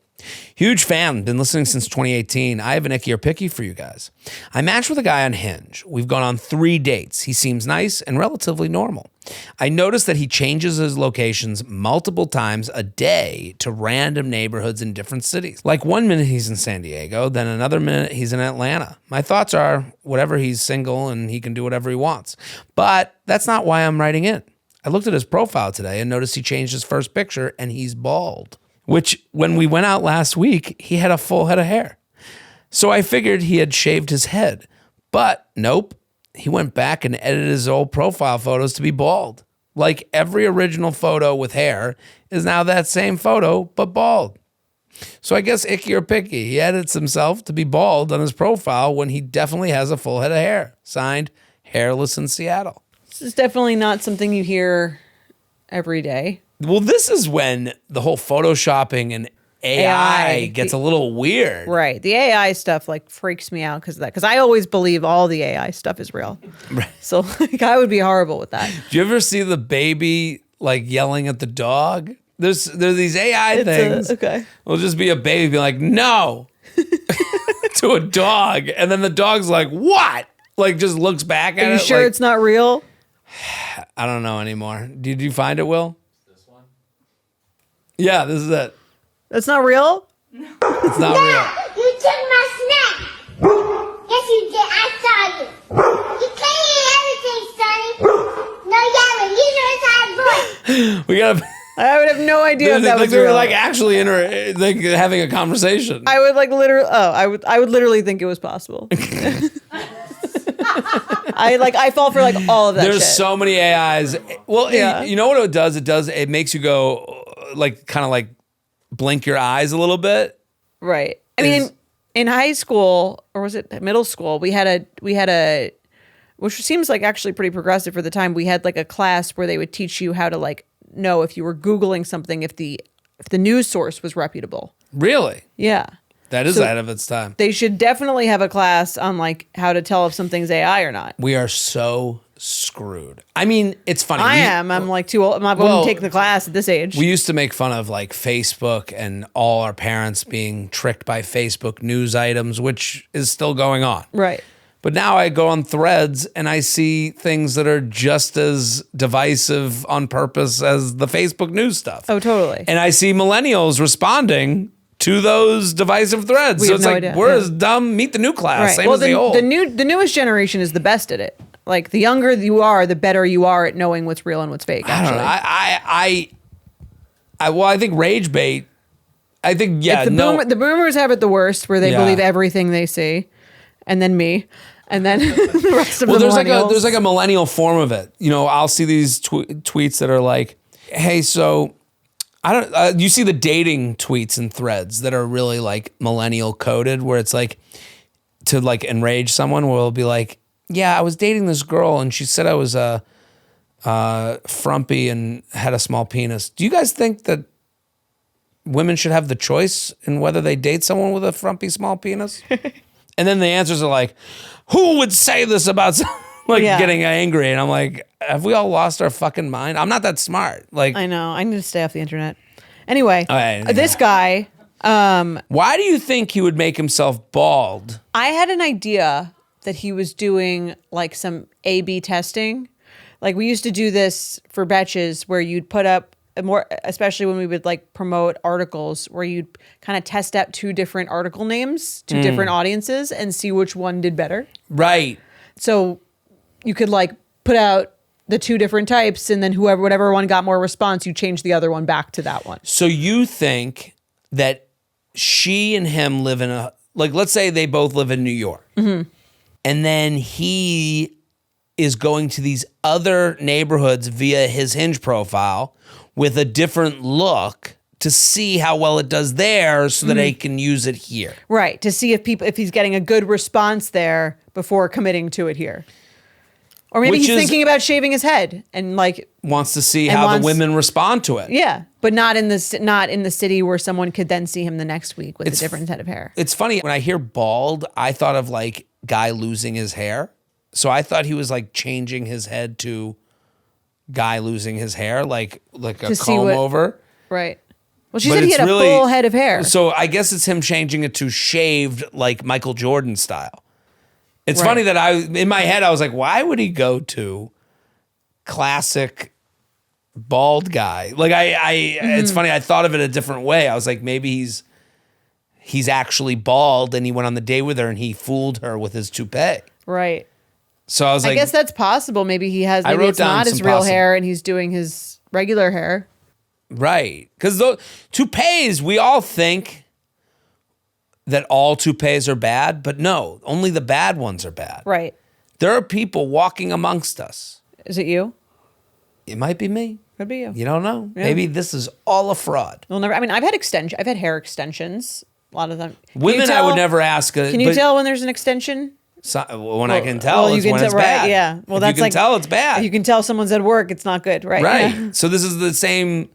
Huge fan, been listening since 2018. I have an icky or picky for you guys. I matched with a guy on Hinge. We've gone on 3 dates. He seems nice and relatively normal. I noticed that he changes his locations multiple times a day to random neighborhoods in different cities. Like 1 minute he's in San Diego, then another minute he's in Atlanta. My thoughts are, whatever, he's single and he can do whatever he wants. But that's not why I'm writing in. I looked at his profile today and noticed he changed his first picture and he's bald. Which, when we went out last week, he had a full head of hair. So I figured he had shaved his head. But nope, he went back and edited his old profile photos to be bald. Like every original photo with hair is now that same photo, but bald. So I guess icky or picky, he edits himself to be bald on his profile when he definitely has a full head of hair. Signed, Hairless in Seattle. This is definitely not something you hear every day. Well, this is when the whole photoshopping and AI gets a little weird. Right. The AI stuff like freaks me out because of that. Because I always believe all the AI stuff is real. Right. So like, I would be horrible with that. Do you ever see the baby like yelling at the dog? There's these AI things. Okay. It'll just be a baby be like, no, to a dog. And then the dog's like, what? Like just looks back at it. Are you sure like, it's not real? I don't know anymore. Did you find it, Will? Yeah, this is it. That's not real? It's not real. You took my snack. Yes, you did. I saw you. You can't eat everything, Sonny. No yelling. Use your inside voice. We gotta. I would have no idea if that was we were real. like actually like having a conversation. I would like literally. Oh, I would literally think it was possible. I fall for like all of that. There's shit. so many AIs. Well, Yeah. you know what it does? It makes you go like kind of like blink your eyes a little bit. Right. I mean, in high school, or was it middle school, we had a, which seems like actually pretty progressive for the time. We had like a class where they would teach you how to like know if you were Googling something, if the news source was reputable. Really? Yeah. That is So- ahead of its time. They should definitely have a class on like how to tell if something's AI or not. We are so screwed. I mean, it's funny. I'm like too old. I'm not going to take the class at this age. We used to make fun of like Facebook and all our parents being tricked by Facebook news items, which is still going on. Right. But now I go on Threads and I see things that are just as divisive on purpose as the Facebook news stuff. Oh, totally. And I see millennials responding to those divisive threads. We So have it's no like, idea. we're Yeah. as dumb, meet the new class, Right. same Well, as the old. the newest generation is the best at it. Like the younger you are, the better you are at knowing what's real and what's fake. I don't Actually. know. Well, I think rage bait. I think The boomers have it the worst, where they Yeah. believe everything they see, and then me, and then the rest of Well, the there's millennials. like a millennial form of it. You know, I'll see these tweets that are like, "Hey, so I don't." You see the dating tweets and threads that are really like millennial coded, where it's like to like enrage someone. Where it'll be like, "Yeah, I was dating this girl, and she said I was frumpy and had a small penis. Do you guys think that women should have the choice in whether they date someone with a frumpy small penis?" And then the answers are like, who would say this about Yeah. getting angry? And I'm like, have we all lost our fucking mind? I'm not that smart. Like, I know. I need to stay off the internet. Anyway, right. this guy, why do you think he would make himself bald? I had an idea that he was doing like some A/B testing. Like we used to do this for Betches, where you'd put up more, especially when we would like promote articles, where you'd kind of test out 2 different article names to different audiences and see which one did better. Right. So you could like put out the two different types, and then whatever one got more response, you change the other one back to that one. So you think that she and him live in let's say they both live in New York. Mm-hmm. And then he is going to these other neighborhoods via his Hinge profile with a different look to see how well it does there so that they can use it here. Right, to see if he's getting a good response there before committing to it here. Or maybe Which he's is- thinking about shaving his head and like, Wants to see And how wants- the women respond to it. yeah, but not in the city where someone could then see him the next week with a different head of hair. It's funny, when I hear bald, I thought of like guy losing his hair. So I thought he was like changing his head to guy losing his hair, like a To see comb what- over. Right. Well, she But said he it's had a really- full head of hair. So I guess it's him changing it to shaved, like Michael Jordan style. It's Right. funny that in my head, I was like, why would he go to classic bald guy? Like it's funny. I thought of it a different way. I was like, maybe he's actually bald and he went on the date with her and he fooled her with his toupee. Right. So I was I like, guess that's possible. Maybe he has. Maybe wrote it's down not his some real possible- hair, and he's doing his regular hair. right. Because those toupees, we all think that all toupees are bad, but no, only the bad ones are bad. Right. There are people walking amongst us. Is it you? It might be me. Could be you. You don't know. Yeah. Maybe this is all a fraud. You'll never. I mean, I've had hair extensions. A lot of them. Can you Women, I tell- would never ask. Can you tell when there's an extension? When I can tell, you it's can when tell, it's right? bad. Yeah. Well, If that's you can like tell it's bad. You can tell someone's at work. It's not good, right? Right. Yeah. So this is the same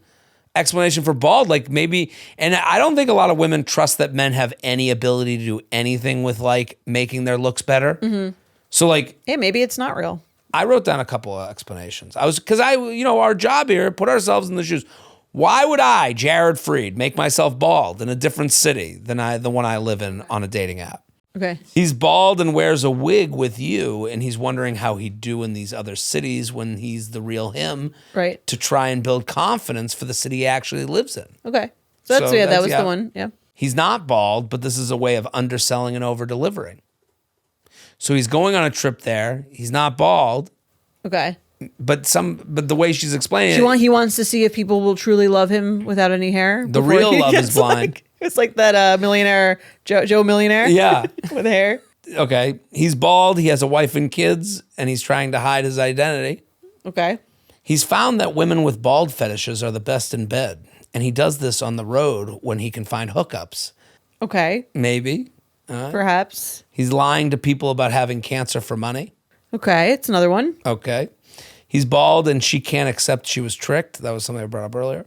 explanation for bald. Like maybe, and I don't think a lot of women trust that men have any ability to do anything with like making their looks better. Mm-hmm. So like, Yeah, maybe it's not real. I wrote down a couple of explanations. Because our job here, put ourselves in the shoes. Why would I, Jared Freed, make myself bald in a different city than the one I live in on a dating app? Okay. He's bald and wears a wig with you, and he's wondering how he'd do in these other cities when he's the real him. Right. To try and build confidence for the city he actually lives in. Okay. So that's So that that's- was yeah. the one. Yeah. He's not bald, but this is a way of underselling and over-delivering. So he's going on a trip there. He's not bald, Okay. but the way she's explaining it, He wants to see if people will truly love him without any hair. The before real he love is gets blind. it's like that millionaire Joe Millionaire. Yeah. with hair. Okay. He's bald. He has a wife and kids, and he's trying to hide his identity. Okay. He's found that women with bald fetishes are the best in bed, and he does this on the road when he can find hookups. Okay. Maybe. Perhaps. He's lying to people about having cancer for money. Okay. It's another one. Okay. He's bald and she can't accept she was tricked. That was something I brought up earlier.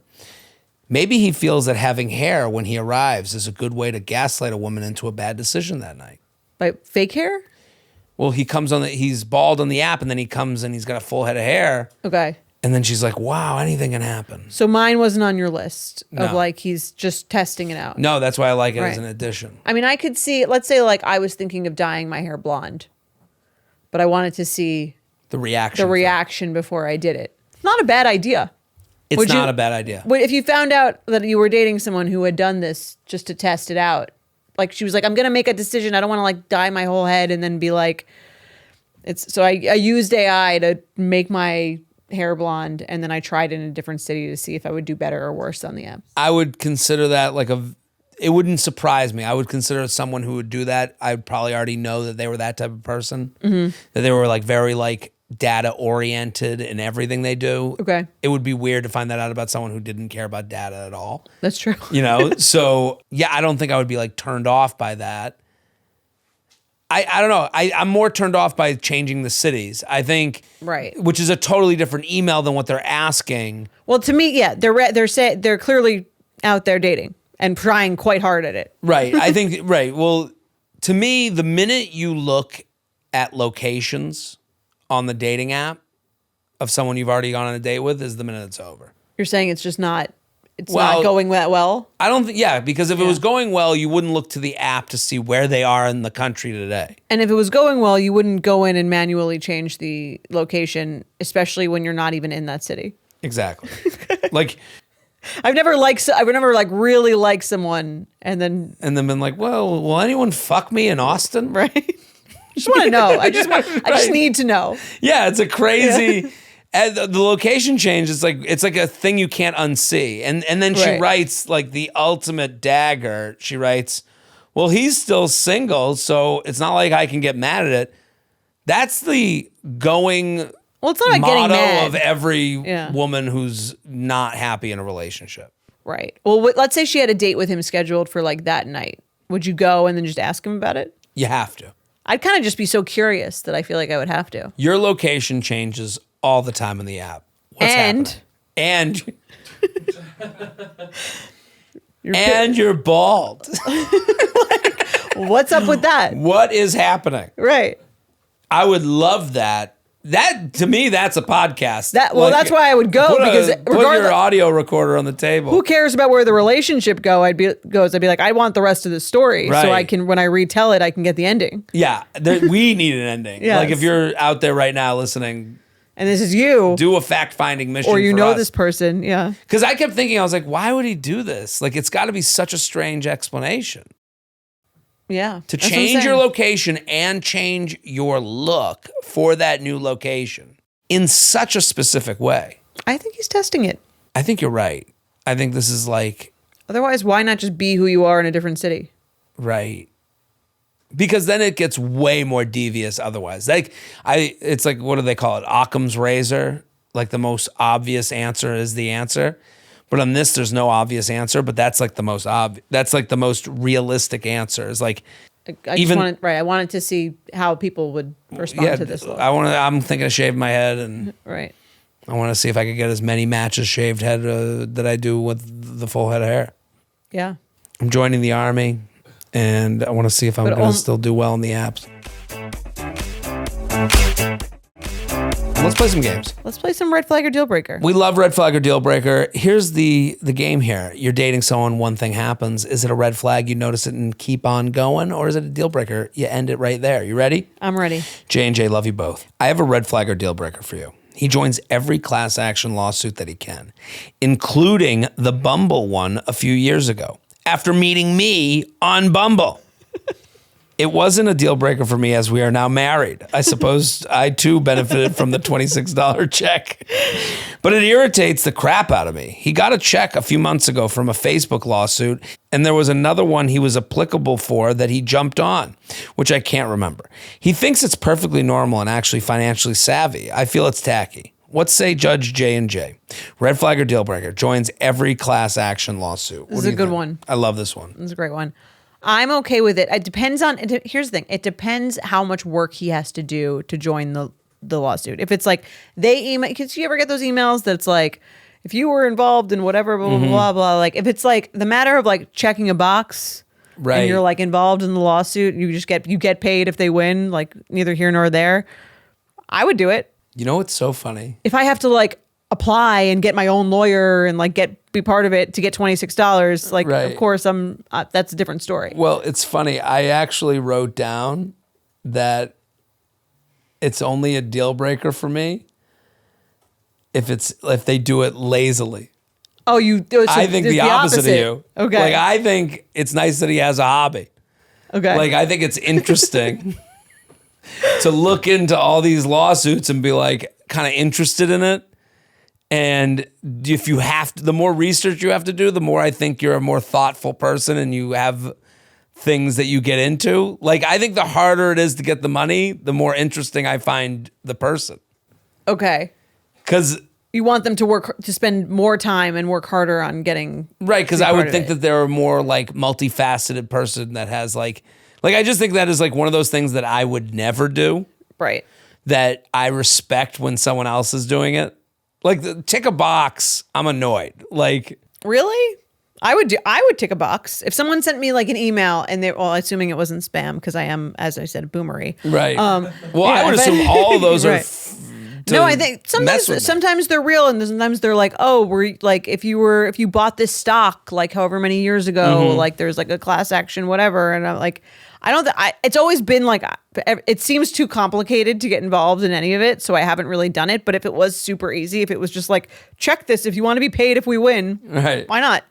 Maybe he feels that having hair when he arrives is a good way to gaslight a woman into a bad decision that night. By fake hair? Well, he's bald on the app, and then he comes and he's got a full head of hair. Okay. And then she's like, wow, anything can happen. So mine wasn't on your list of No. like he's just testing it out. No, that's why I like it as Right. an addition. I mean, I could see, let's say like I was thinking of dyeing my hair blonde, but I wanted to see The reaction. the reaction before I did it. Not a bad idea. It's Would you- not a bad idea. If you found out that you were dating someone who had done this just to test it out, like she was like, I'm going to make a decision. I don't want to like dye my whole head and then be like, so I used AI to make my hair blonde, and then I tried it in a different city to see if I would do better or worse on the app. I would consider that it wouldn't surprise me. I would consider someone who would do that. I'd probably already know that they were that type of person, that they were like very like data oriented in everything they do. Okay. It would be weird to find that out about someone who didn't care about data at all. That's true. So yeah, I don't think I would be like turned off by that. I don't know. I'm more turned off by changing the cities. I think, Right. which is a totally different email than what they're asking. Well, to me, yeah, they're clearly out there dating and trying quite hard at it. Right. I think, right. Well, to me, the minute you look at locations on the dating app of someone you've already gone on a date with is the minute it's over. You're saying it's just not, it's Well, not going that well. I don't think, yeah, because if it was going well, you wouldn't look to the app to see where they are in the country today. And if it was going well, you wouldn't go in and manually change the location, especially when you're not even in that city. Exactly. Like, I've never really liked someone and then and then been like, well, will anyone fuck me in Austin? right. Just want to know. I just Right. need to know. Yeah, it's a crazy. And the location change is it's like a thing you can't unsee. And then she Right. writes like the ultimate dagger. She writes, well, he's still single, so it's not like I can get mad at it. That's the going Well, it's not about getting motto mad. of every Yeah. woman who's not happy in a relationship. Right. Well, let's say she had a date with him scheduled for like that night. Would you go and then just ask him about it? You have to. I'd kind of just be so curious that I feel like I would have to. Your location changes all the time in the app. What's And- happening? And you're bald. What's up with that? What is happening? Right. I would love that. That to me, that's a podcast. That's why I would go, because put your regardless- audio recorder on the table. Who cares about where the relationship goes? I'd be like, I want the rest of the story, so Right. I can, when I retell it, I can get the ending. Yeah, we need an ending. Yes. Like if you're out there right now listening, And this is you, do a fact-finding mission. or you for know us. this person. Yeah. Because I kept thinking, I was like, why would he do this? Like, it's got to be such a strange explanation. Yeah. To That's what I'm change your saying. location and change your look for that new location in such a specific way. I think he's testing it. I think you're right. I think this is like, Otherwise, why not just be who you are in a different city? right. Because then it gets way more devious otherwise. It's like, what do they call it? Occam's razor. Like the most obvious answer is the answer. But on this, there's no obvious answer, but that's like the most that's like the most realistic answer. Is like, I wanted to see how people would respond to this look. I'm thinking of shaving my head, and Right. I want to see if I could get as many matches shaved head that I do with the full head of hair. Yeah. I'm joining the army, and I want to see if I'm going to still do well in the apps. Let's play some games. Let's play some red flag or deal breaker. We love red flag or deal breaker. Here's the game here. You're dating someone, one thing happens. Is it a red flag? You notice it and keep on going, or is it a deal breaker? You end it right there. You ready? I'm ready. J&J, love you both. I have a red flag or deal breaker for you. He joins every class action lawsuit that he can, including the Bumble one a few years ago, after meeting me on Bumble. It wasn't a deal breaker for me as we are now married. I suppose I too benefited from the $26 check. But it irritates the crap out of me. He got a check a few months ago from a Facebook lawsuit, and there was another one he was applicable for that he jumped on, which I can't remember. He thinks it's perfectly normal and actually financially savvy. I feel it's tacky. What say Judge J&J? Red flag or deal breaker? Joins every class action lawsuit. This is a good one. I love this one. It's a great one. I'm okay with it. It depends on, here's the thing. It depends how much work he has to do to join the lawsuit. If it's like they email, because you ever get those emails that's like, if you were involved in whatever, blah, blah, blah, blah. Like if it's like the matter of like checking a box Right. and you're like involved in the lawsuit, you get paid if they win, like neither here nor there. I would do it. You know what's so funny? If I have to like apply and get my own lawyer and like be part of it to get $26, like Right. of course that's a different story. Well, it's funny. I actually wrote down that it's only a deal breaker for me if they do it lazily. Oh, so I think it's the opposite of you. Okay. Like I think it's nice that he has a hobby. Okay. Like I think it's interesting to look into all these lawsuits and be like kind of interested in it. And if you have to, the more research you have to do, the more I think you're a more thoughtful person and you have things that you get into. Like, I think the harder it is to get the money, the more interesting I find the person. Okay. Because, You want them to spend more time and work harder on getting. right, because be I part would of think it. that they're a more like multifaceted person that has like I just think that is like one of those things that I would never do, Right. that I respect when someone else is doing it. Like, tick a box, I'm annoyed. Like, Really? I would tick a box. If someone sent me like an email and assuming it wasn't spam, because I am, as I said, a boomery. right. Well, yeah, I would if I- assume all of those are. Right. No, I think sometimes they're real, and sometimes they're like, oh, we're like if you bought this stock like however many years ago, like there's like a class action whatever, and I'm like, it's always been like it seems too complicated to get involved in any of it, so I haven't really done it. But if it was super easy, if it was just like check this if you want to be paid if we win, Right. why not?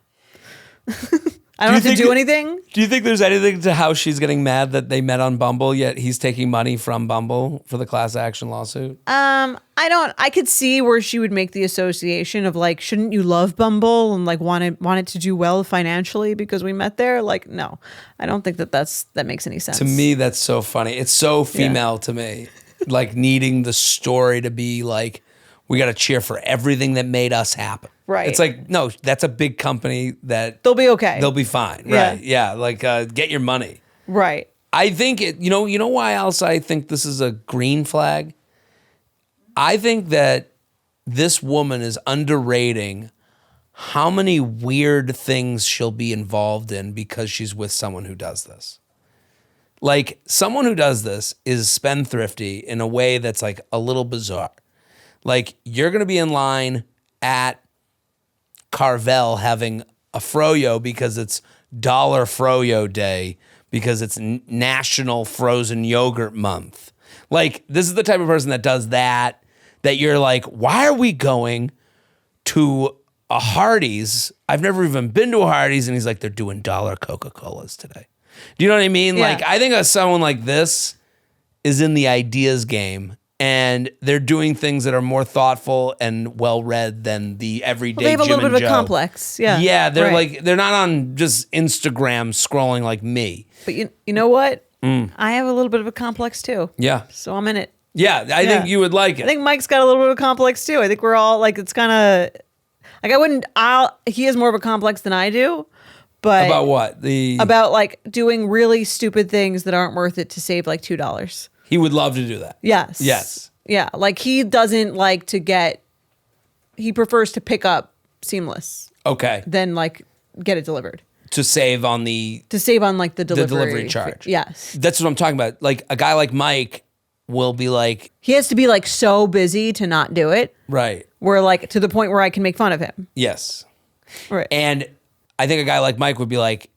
I don't have to do anything. Do you think there's anything to how she's getting mad that they met on Bumble, yet he's taking money from Bumble for the class action lawsuit? I could see where she would make the association of like, shouldn't you love Bumble and like want it to do well financially because we met there? Like, no, I don't think that makes any sense. To me, that's so funny. It's so female to me, like needing the story to be like, we got to cheer for everything that made us happen. Right. It's like, no, that's a big company that They'll be okay. they'll be fine. Yeah. Right. Yeah. Like, get your money. Right. I think you know why else I think this is a green flag? I think that this woman is underrating how many weird things she'll be involved in because she's with someone who does this. Like, someone who does this is spendthrifty in a way that's like a little bizarre. Like, you're going to be in line at Carvel having a froyo because it's Dollar Froyo Day, because it's National Frozen Yogurt Month. Like, this is the type of person that does that you're like, why are we going to a Hardee's? I've never even been to a Hardee's. And he's like, they're doing dollar Coca-Colas today. Do you know what I mean? Yeah. Like, I think someone like this is in the ideas game, and they're doing things that are more thoughtful and well-read than the everyday They have a Jim little bit and of a Joe. complex. Yeah. Yeah, they're Right. like, they're not on just Instagram scrolling like me. But you know what? I have a little bit of a complex too. Yeah. So I'm in it. Yeah, I think you would like it. I think Mike's got a little bit of a complex too. I think we're all like, it's kind of like, he has more of a complex than I do, but About what? about like doing really stupid things that aren't worth it to save like $2. He would love to do that. Yes. Yes. Yeah. Like he doesn't like he prefers to pick up seamless Okay. than like get it delivered. To save on the To save on like the delivery charge. Yes. That's what I'm talking about. Like, a guy like Mike will be like, He has to be like so busy to not do it. right. Where like to the point where I can make fun of him. Yes. Right. And I think a guy like Mike would be like,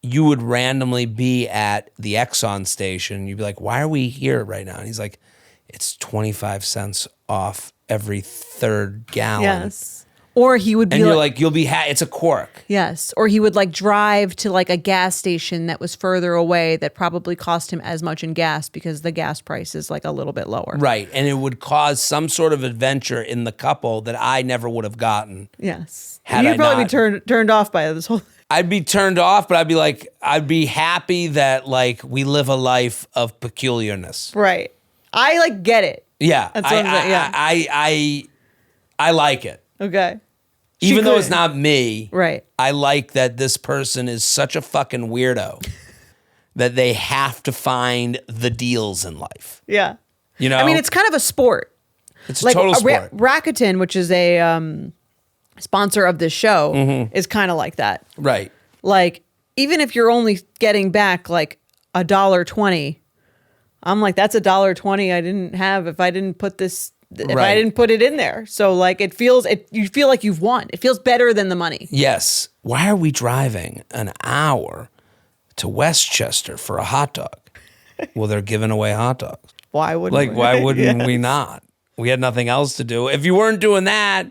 you would randomly be at the Exxon station. You'd be like, why are we here right now? And he's like, it's 25 cents off every third gallon. Yes. Or he would be And you're like, you'll be, it's a cork. yes. Or he would like drive to like a gas station that was further away that probably cost him as much in gas because the gas price is like a little bit lower. Right. And it would cause some sort of adventure in the couple that I never would have gotten. Yes. Had You'd I probably not- be turned off by this whole I'd be turned off, but I'd be like, I'd be happy that like we live a life of peculiarness. Right. I like get it. Yeah. That's what I'm saying, yeah. I like it. Okay. Even though could- it's not me, Right. I like that this person is such a fucking weirdo that they have to find the deals in life. Yeah. You know? I mean, it's kind of a sport. It's a total sport. Rakuten, which is a sponsor of this show, Mm-hmm. is kind of like that. Right. Like, even if you're only getting back like $1.20, I'm like, that's $1.20 I didn't have if I didn't put this, if Right. I didn't put it in there. So like, you feel like you've won. It feels better than the money. Yes. Why are we driving an hour to Westchester for a hot dog? Well, they're giving away hot dogs. Why wouldn't Like, we? why wouldn't Yeah. we not? We had nothing else to do. If you weren't doing that,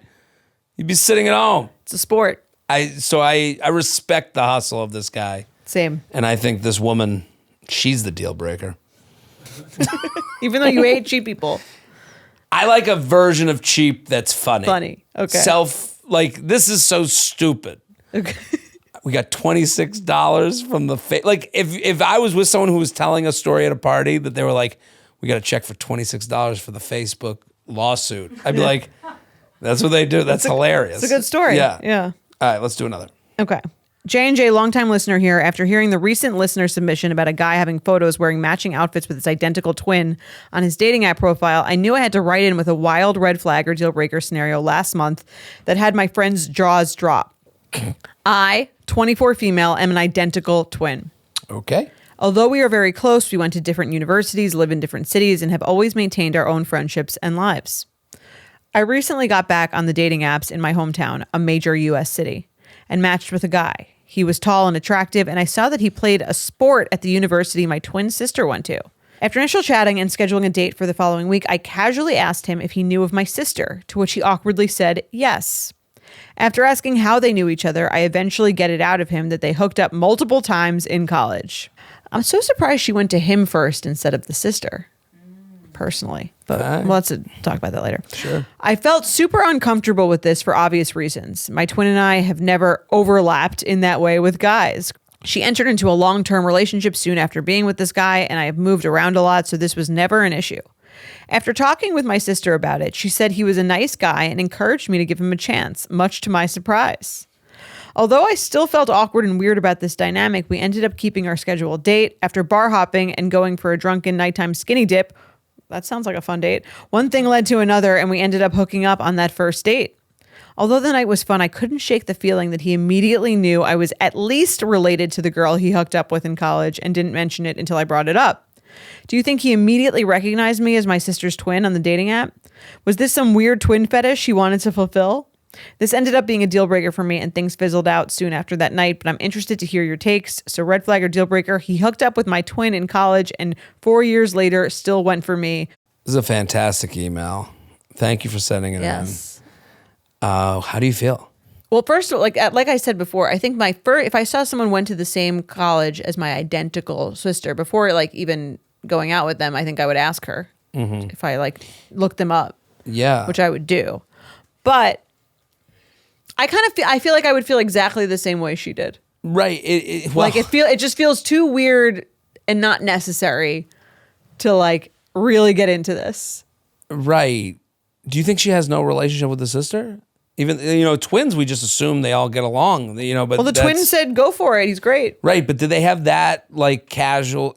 you'd be sitting at home. It's a sport. So I respect the hustle of this guy. Same. And I think this woman, she's the deal breaker. Even though you hate cheap people. I like a version of cheap that's funny. Funny. Okay. Like, this is so stupid. Okay. We got $26 from the like if I was with someone who was telling a story at a party that they were like, we got a check for $26 for the Facebook lawsuit, I'd be like, that's what they do. That's hilarious. It's a good story. Yeah. Yeah. All right, let's do another. Okay. J&J, longtime listener here. After hearing the recent listener submission about a guy having photos wearing matching outfits with his identical twin on his dating app profile, I knew I had to write in with a wild red flag or deal breaker scenario last month that had my friend's jaws drop. I, 24 female, am an identical twin. Okay. Although we are very close, we went to different universities, live in different cities, and have always maintained our own friendships and lives. I recently got back on the dating apps in my hometown, a major U.S. city, and matched with a guy. He was tall and attractive, and I saw that he played a sport at the university my twin sister went to. After initial chatting and scheduling a date for the following week, I casually asked him if he knew of my sister, to which he awkwardly said yes. After asking how they knew each other, I eventually get it out of him that they hooked up multiple times in college. I'm so surprised she went to him first instead of the sister, personally. But let's talk about that later. Sure. I felt super uncomfortable with this for obvious reasons. My twin and I have never overlapped in that way with guys. She entered into a long-term relationship soon after being with this guy, and I have moved around a lot, so this was never an issue. After talking with my sister about it, she said he was a nice guy and encouraged me to give him a chance, much to my surprise. Although I still felt awkward and weird about this dynamic, we ended up keeping our scheduled date. After bar hopping and going for a drunken nighttime skinny dip, that sounds like a fun date, one thing led to another and we ended up hooking up on that first date. Although the night was fun, I couldn't shake the feeling that he immediately knew I was at least related to the girl he hooked up with in college and didn't mention it until I brought it up. Do you think he immediately recognized me as my sister's twin on the dating app? Was this some weird twin fetish he wanted to fulfill? This ended up being a deal breaker for me and things fizzled out soon after that night, but I'm interested to hear your takes. So red flag or deal breaker, he hooked up with my twin in college and 4 years later still went for me. This is a fantastic email. Thank you for sending it in. How do you feel? Well, first, like I said before, I think if I saw someone went to the same college as my identical sister before, like even going out with them, I think I would ask her if I like looked them up. Yeah. Which I would do. But I feel like I would feel exactly the same way she did. Right. It just feels too weird and not necessary to like really get into this. Right. Do you think she has no relationship with the sister? Even, twins, we just assume they all get along, but well, the twin said, go for it. He's great. Right. But did they have that like casual,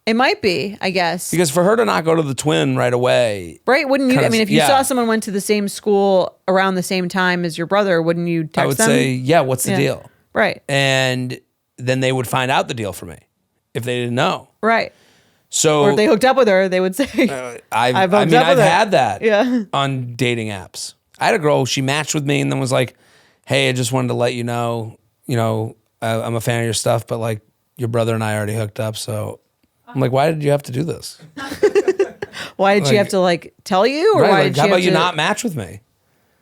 it might be, I guess. Because for her to not go to the twin right away. Right. Wouldn't you? I mean, if you yeah. saw someone went to the same school around the same time as your brother, wouldn't you text them? I would say, yeah, what's the deal? Right. And then they would find out the deal for me if they didn't know. Right. So, or if they hooked up with her, they would say, I've had that on dating apps. I had a girl, she matched with me and then was like, hey, I just wanted to let you know, I'm a fan of your stuff, but like your brother and I already hooked up. So I'm like, why did you have to do this? Why did she have to like tell you? Or why did she how about have you to not match with me?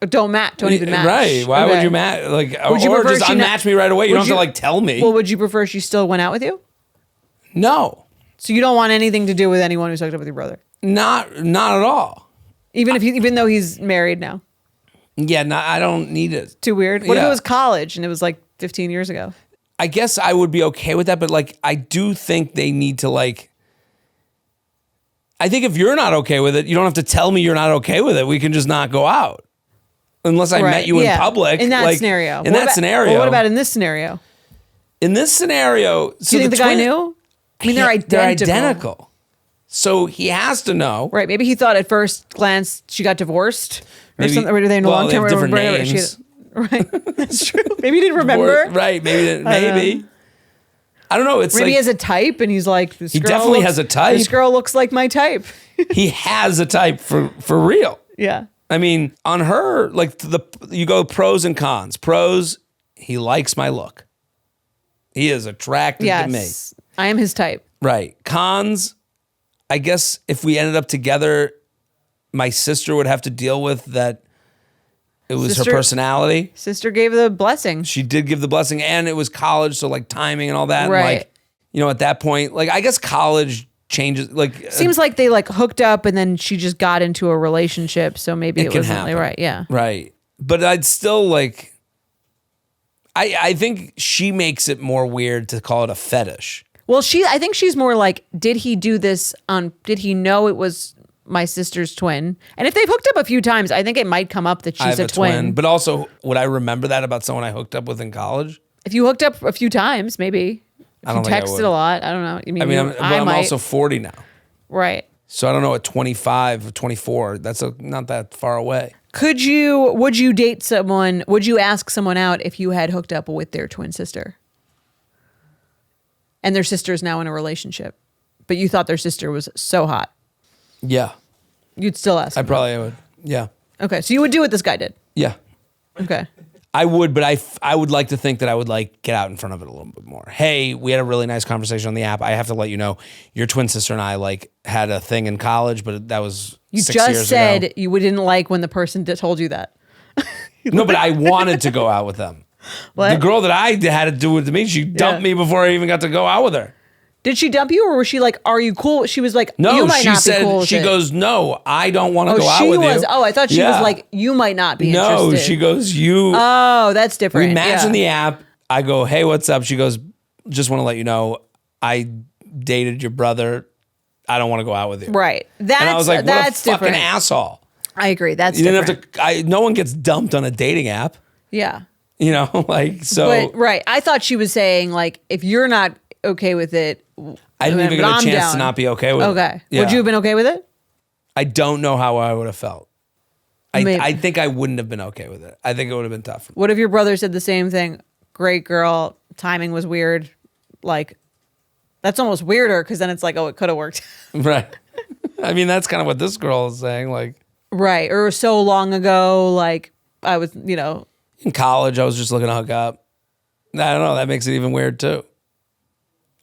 Don't match. Don't even match. Right. Why would you match? Like, or just unmatch me right away. You don't have to like tell me. Well, would you prefer she still went out with you? No. So you don't want anything to do with anyone who's hooked up with your brother? Not at all. Even though he's married now? Yeah, I don't need it. Too weird? What if it was college and it was like 15 years ago? I guess I would be okay with that, but like I do think they need to like I think if you're not okay with it, you don't have to tell me you're not okay with it. We can just not go out. Unless I met you in public. In that scenario. In that scenario. Well, what about in this scenario? In this scenario, do you think the guy knew? I mean, they're identical. So he has to know. Right. Maybe he thought at first glance she got divorced or Maybe, something. Or are they in a long term? Different names. Right. That's true. Maybe he didn't remember. Right. Maybe. I don't know. It's maybe like, he has a type and he's like, he definitely has a type. This girl looks like my type. He has a type for real. Yeah. I mean, on her, like you go pros and cons. Pros, he likes my look. He is attracted to me. I am his type. Right. Cons, I guess if we ended up together, my sister would have to deal with that. It was her personality. Sister gave the blessing. She did give the blessing, and it was college, so like timing and all that. Right. And like, at that point, like I guess college changes. Like seems like they like hooked up, and then she just got into a relationship. So maybe it wasn't happen. right. Yeah. Right. But I'd still like. I think she makes it more weird to call it a fetish. Well, I think she's more like, did he do this did he know it was my sister's twin? And if they've hooked up a few times, I think it might come up that she's a twin. But also, would I remember that about someone I hooked up with in college? If you hooked up a few times, maybe. If you texted a lot, I don't know. I'm also 40 now. Right. So I don't know, at 25 or 24, that's not that far away. Would you date someone, would you ask someone out if you had hooked up with their twin sister? And their sister is now in a relationship, but you thought their sister was so hot. Yeah. You'd still ask. I probably would. Yeah. Okay. So you would do what this guy did. Yeah. Okay. I would, but I would like to think that I would like get out in front of it a little bit more. Hey, we had a really nice conversation on the app. I have to let you know, your twin sister and I like had a thing in college, but that was 6 years ago. You just said you didn't like when the person told you that. No, but I wanted to go out with them. What? The girl that I had to do with me, she dumped me before I even got to go out with her. Did she dump you, or was she like, "Are you cool?" She was like, No, "You might she not said, be cool." With she it. goes, "No, I don't want to "Oh, go out she with was." you." Oh, I thought she Yeah. was like, "You might not be No, interested." she goes, "You." Oh, that's different. We match yeah. in the app. I go, "Hey, what's up?" She goes, "Just want to let you know, I dated your brother. I don't want to go out with you." Right. That's And I was like, "What a that's fucking different. asshole!" I agree. That's You didn't different. have to. No one gets dumped on a dating app. Yeah. You know, like so. But right, I thought she was saying like, if you're not okay with it, I didn't even get a I'm chance down. to not be okay with it. Okay. Yeah. Would you have been okay with it? I don't know how I would have felt. Maybe. I think I wouldn't have been okay with it. I think it would have been tough. What if your brother said the same thing? Great girl, timing was weird. Like, that's almost weirder because then it's like, oh, it could have worked. Right. I mean, that's kind of what this girl is saying. Like Right. Or so long ago, like I was, in college, I was just looking to hook up. I don't know. That makes it even weird too.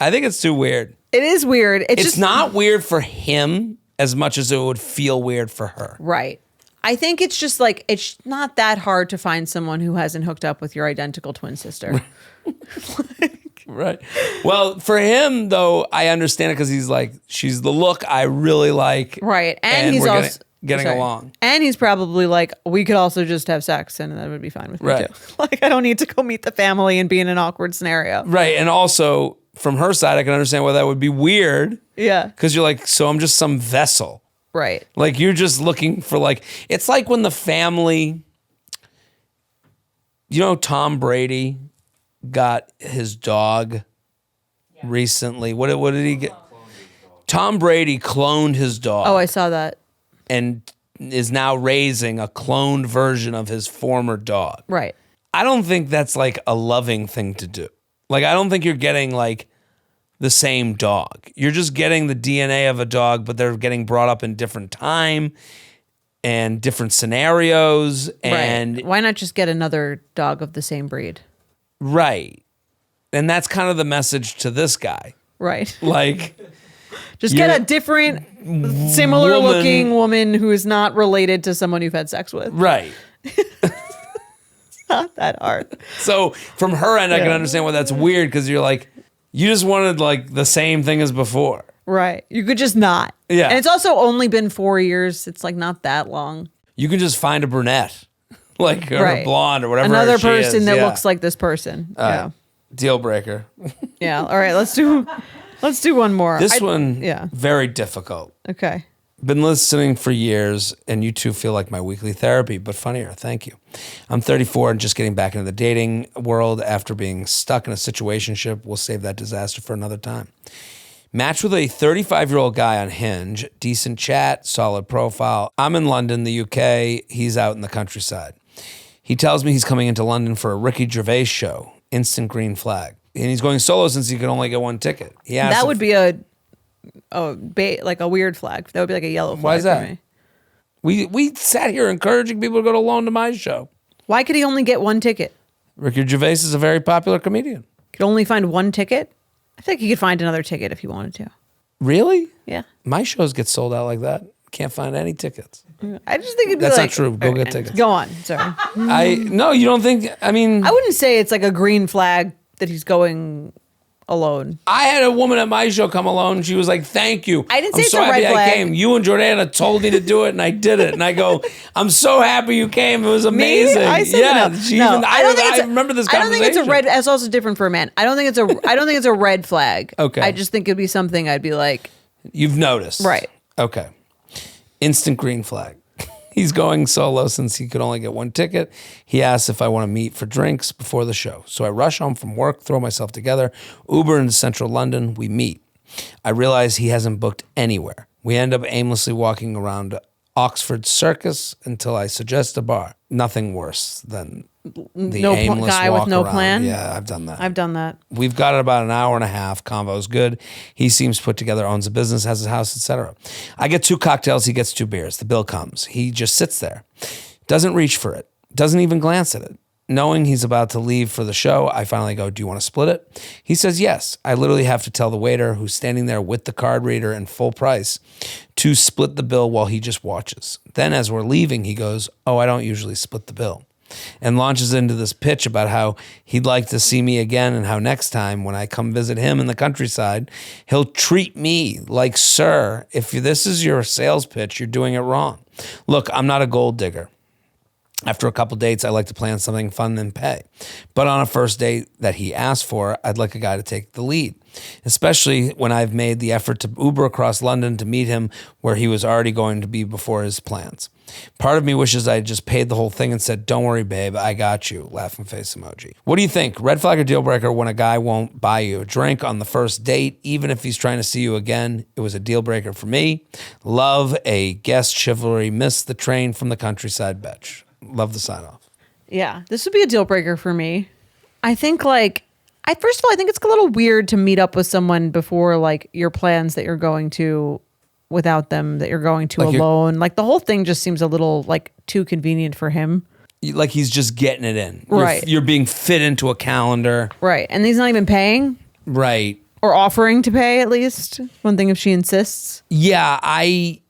I think it's too weird. it is weird. It's It's just not weird for him as much as it would feel weird for her. right. I think it's just like, it's not that hard to find someone who hasn't hooked up with your identical twin sister. Right. Well, for him though, I understand it because he's like, she's the look I really like. Right. And he's we're also getting sorry. along. And he's probably like, we could also just have sex and that would be fine with me Right. too. Like, I don't need to go meet the family and be in an awkward scenario. Right. And also from her side, I can understand why that would be weird Yeah. because you're like, so I'm just some vessel. Right. Like you're just looking for like, it's like when the family, Tom Brady got his dog recently. What did he get? Tom Brady cloned his dog. Oh, I saw that. and is now raising a cloned version of his former dog. Right. I don't think that's like a loving thing to do. Like, I don't think you're getting like the same dog. You're just getting the DNA of a dog, but they're getting brought up in different time and different scenarios. And right. Why not just get another dog of the same breed? right. And that's kind of the message to this guy. Right. Like, Just You're- get a different, similar looking woman who is not related to someone you've had sex with. right. Not that hard. So from her end, I can understand why that's weird because you're like, you just wanted like the same thing as before. Right. You could just not. Yeah. And it's also only been 4 years. It's like not that long. You can just find a brunette, like or Right. a blonde or whatever. Another she person is. that Yeah. looks like this person. Yeah. Deal breaker. Yeah. All right. Let's do one more. This one, yeah. very difficult. Okay. Been listening for years, and you two feel like my weekly therapy, but funnier. Thank you. I'm 34 and just getting back into the dating world after being stuck in a situationship. We'll save that disaster for another time. Matched with a 35-year-old guy on Hinge. Decent chat, solid profile. I'm in London, the UK. He's out in the countryside. He tells me he's coming into London for a Ricky Gervais show. Instant green flag. And he's going solo since he can only get one ticket. He asked That if- would be like a weird flag. That would be like a yellow flag. Why is for that? me. We sat here encouraging people to go alone to my show. Why could he only get one ticket? Ricky Gervais is a very popular comedian. Could only find one ticket? I think he could find another ticket if he wanted to. Really? Yeah. My shows get sold out like that. Can't find any tickets. I just think it'd be That's like, not true. Go get tickets. Go on. Sorry. No, you don't think? I mean, I wouldn't say it's like a green flag that he's going alone. I had a woman at my show come alone. She was like, "Thank you. I didn't I'm say it's so a happy red I flag. came. You and Jordana told me to do it, and I did it." And I go, "I'm so happy you came. It was amazing." I said yeah, no. she No, even. I don't think I remember this I don't conversation. think it's a red. That's also different for a man. I don't think it's a red flag. Okay. I just think it'd be something I'd be like, You've noticed, Right. Okay. Instant green flag. He's going solo since he could only get one ticket. He asks if I want to meet for drinks before the show. So I rush home from work, throw myself together, Uber into central London. We meet. I realize he hasn't booked anywhere. We end up aimlessly walking around Oxford Circus until I suggest a bar. Nothing worse than the No aimless guy walk with no around. plan? Yeah, I've done that. I've done that. We've got it about an hour and a half. Convo's good. He seems put together, owns a business, has his house, etc. I get 2 cocktails. He gets 2 beers. The bill comes. He just sits there. Doesn't reach for it. Doesn't even glance at it. Knowing he's about to leave for the show, I finally go, "Do you want to split it?" He says yes. I literally have to tell the waiter, who's standing there with the card reader and full price, to split the bill while he just watches. Then as we're leaving, he goes, "Oh, I don't usually split the bill." and launches into this pitch about how he'd like to see me again and how next time when I come visit him in the countryside, he'll treat me like, sir, if this is your sales pitch, you're doing it wrong. Look, I'm not a gold digger. After a couple dates, I like to plan something fun and pay. But on a first date that he asked for, I'd like a guy to take the lead, especially when I've made the effort to Uber across London to meet him where he was already going to be before his plans. Part of me wishes I just paid the whole thing and said, don't worry, babe, I got you, laughing face emoji. What do you think? Red flag or deal breaker when a guy won't buy you a drink on the first date, even if he's trying to see you again? It was a deal breaker for me. Love a guest chivalry, miss the train from the countryside bitch. Love the sign off. Yeah, this would be a deal breaker for me. I think first of all, I think it's a little weird to meet up with someone before like your plans that you're going to without them, that you're going to Like alone. Like the whole thing just seems a little like too convenient for him. Like he's just getting it in. Right. You're being fit into a calendar. Right. And he's not even paying Right. or offering to pay at least. One thing if she insists. Yeah, I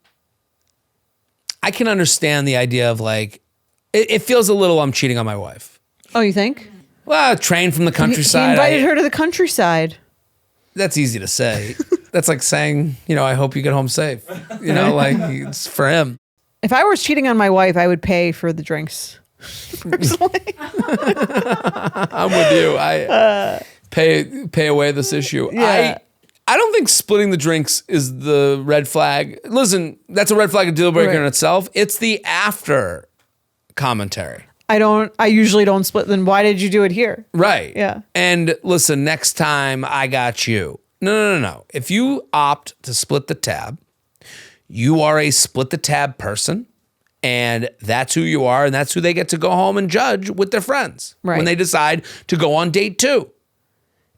can understand the idea of like, it feels a little I'm cheating on my wife. Oh, you think? Well, train from the He countryside. invited her to the countryside. That's easy to say. That's like saying, I hope you get home safe. Like it's for him. If I was cheating on my wife, I would pay for the drinks. Personally. I'm with you. I pay away this issue. Yeah. I don't think splitting the drinks is the red flag. Listen, that's a red flag, a deal breaker in itself. It's the after commentary. I usually don't split. Then why did you do it here? Right. Yeah. And listen, next time I got you. No. If you opt to split the tab, you are a split the tab person, and that's who you are, and that's who they get to go home and judge with their friends when they decide to go on date 2.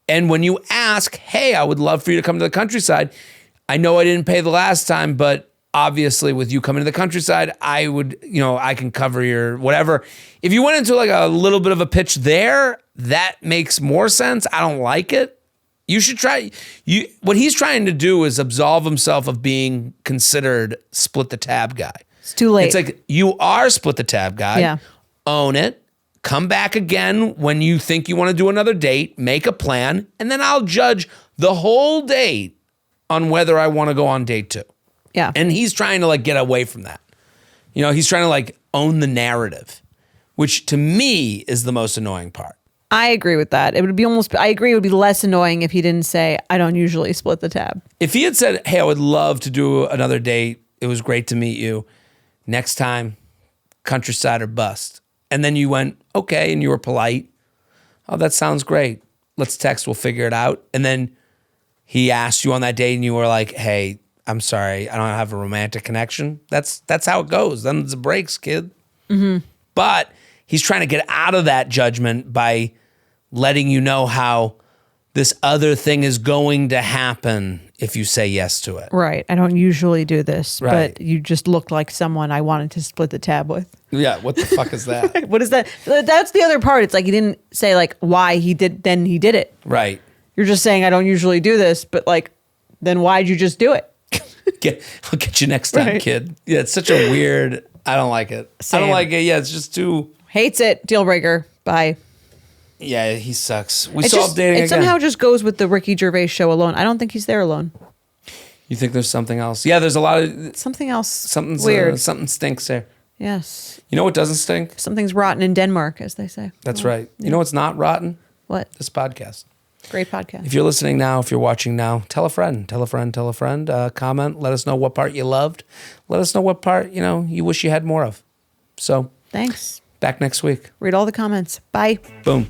And when you ask, hey, I would love for you to come to the countryside. I know I didn't pay the last time, but obviously with you coming to the countryside, I would, I can cover your whatever. If you went into like a little bit of a pitch there, that makes more sense. I don't like it. You should try. What he's trying to do is absolve himself of being considered split the tab guy. It's too late. It's like you are split the tab guy. Yeah. Own it. Come back again when you think you want to do another date, make a plan, and then I'll judge the whole date on whether I want to go on date 2. Yeah. And he's trying to like get away from that. He's trying to like own the narrative, which to me is the most annoying part. I agree with that. I agree it would be less annoying if he didn't say, I don't usually split the tab. If he had said, hey, I would love to do another date. It was great to meet you. Next time, countryside or bust. And then you went, okay, and you were polite. Oh, that sounds great. Let's text, we'll figure it out. And then he asked you on that date and you were like, hey, I'm sorry, I don't have a romantic connection. That's how it goes. Then it's breaks, kid. Mm-hmm. But he's trying to get out of that judgment by letting you know how this other thing is going to happen if you say yes to it. Right. I don't usually do this, Right. but you just looked like someone I wanted to split the tab with. Yeah, what the fuck is that? What is that? That's the other part. It's like he didn't say like why he did it. Right. You're just saying I don't usually do this, but like then why'd you just do it? I'll get you next time, Right. kid. Yeah, it's such a weird, I don't like it. I Same. don't like it. Yeah, it's just too, Hates it. Deal breaker. Bye. yeah, he sucks. We It saw just, dating it again. somehow just goes with the Ricky Gervais show alone. I don't think he's there alone. You think there's something else? Yeah, there's a lot of, Something else something's weird. something stinks there. Yes. You know what doesn't stink? Something's rotten in Denmark, as they say. That's right. You know what's not rotten? What? This podcast. Great podcast. If you're listening now, if you're watching now, tell a friend, tell a friend, tell a friend. Comment. Let us know what part you loved. Let us know what part, you wish you had more of. So, Thanks. back next week. Read all the comments. Bye. Boom.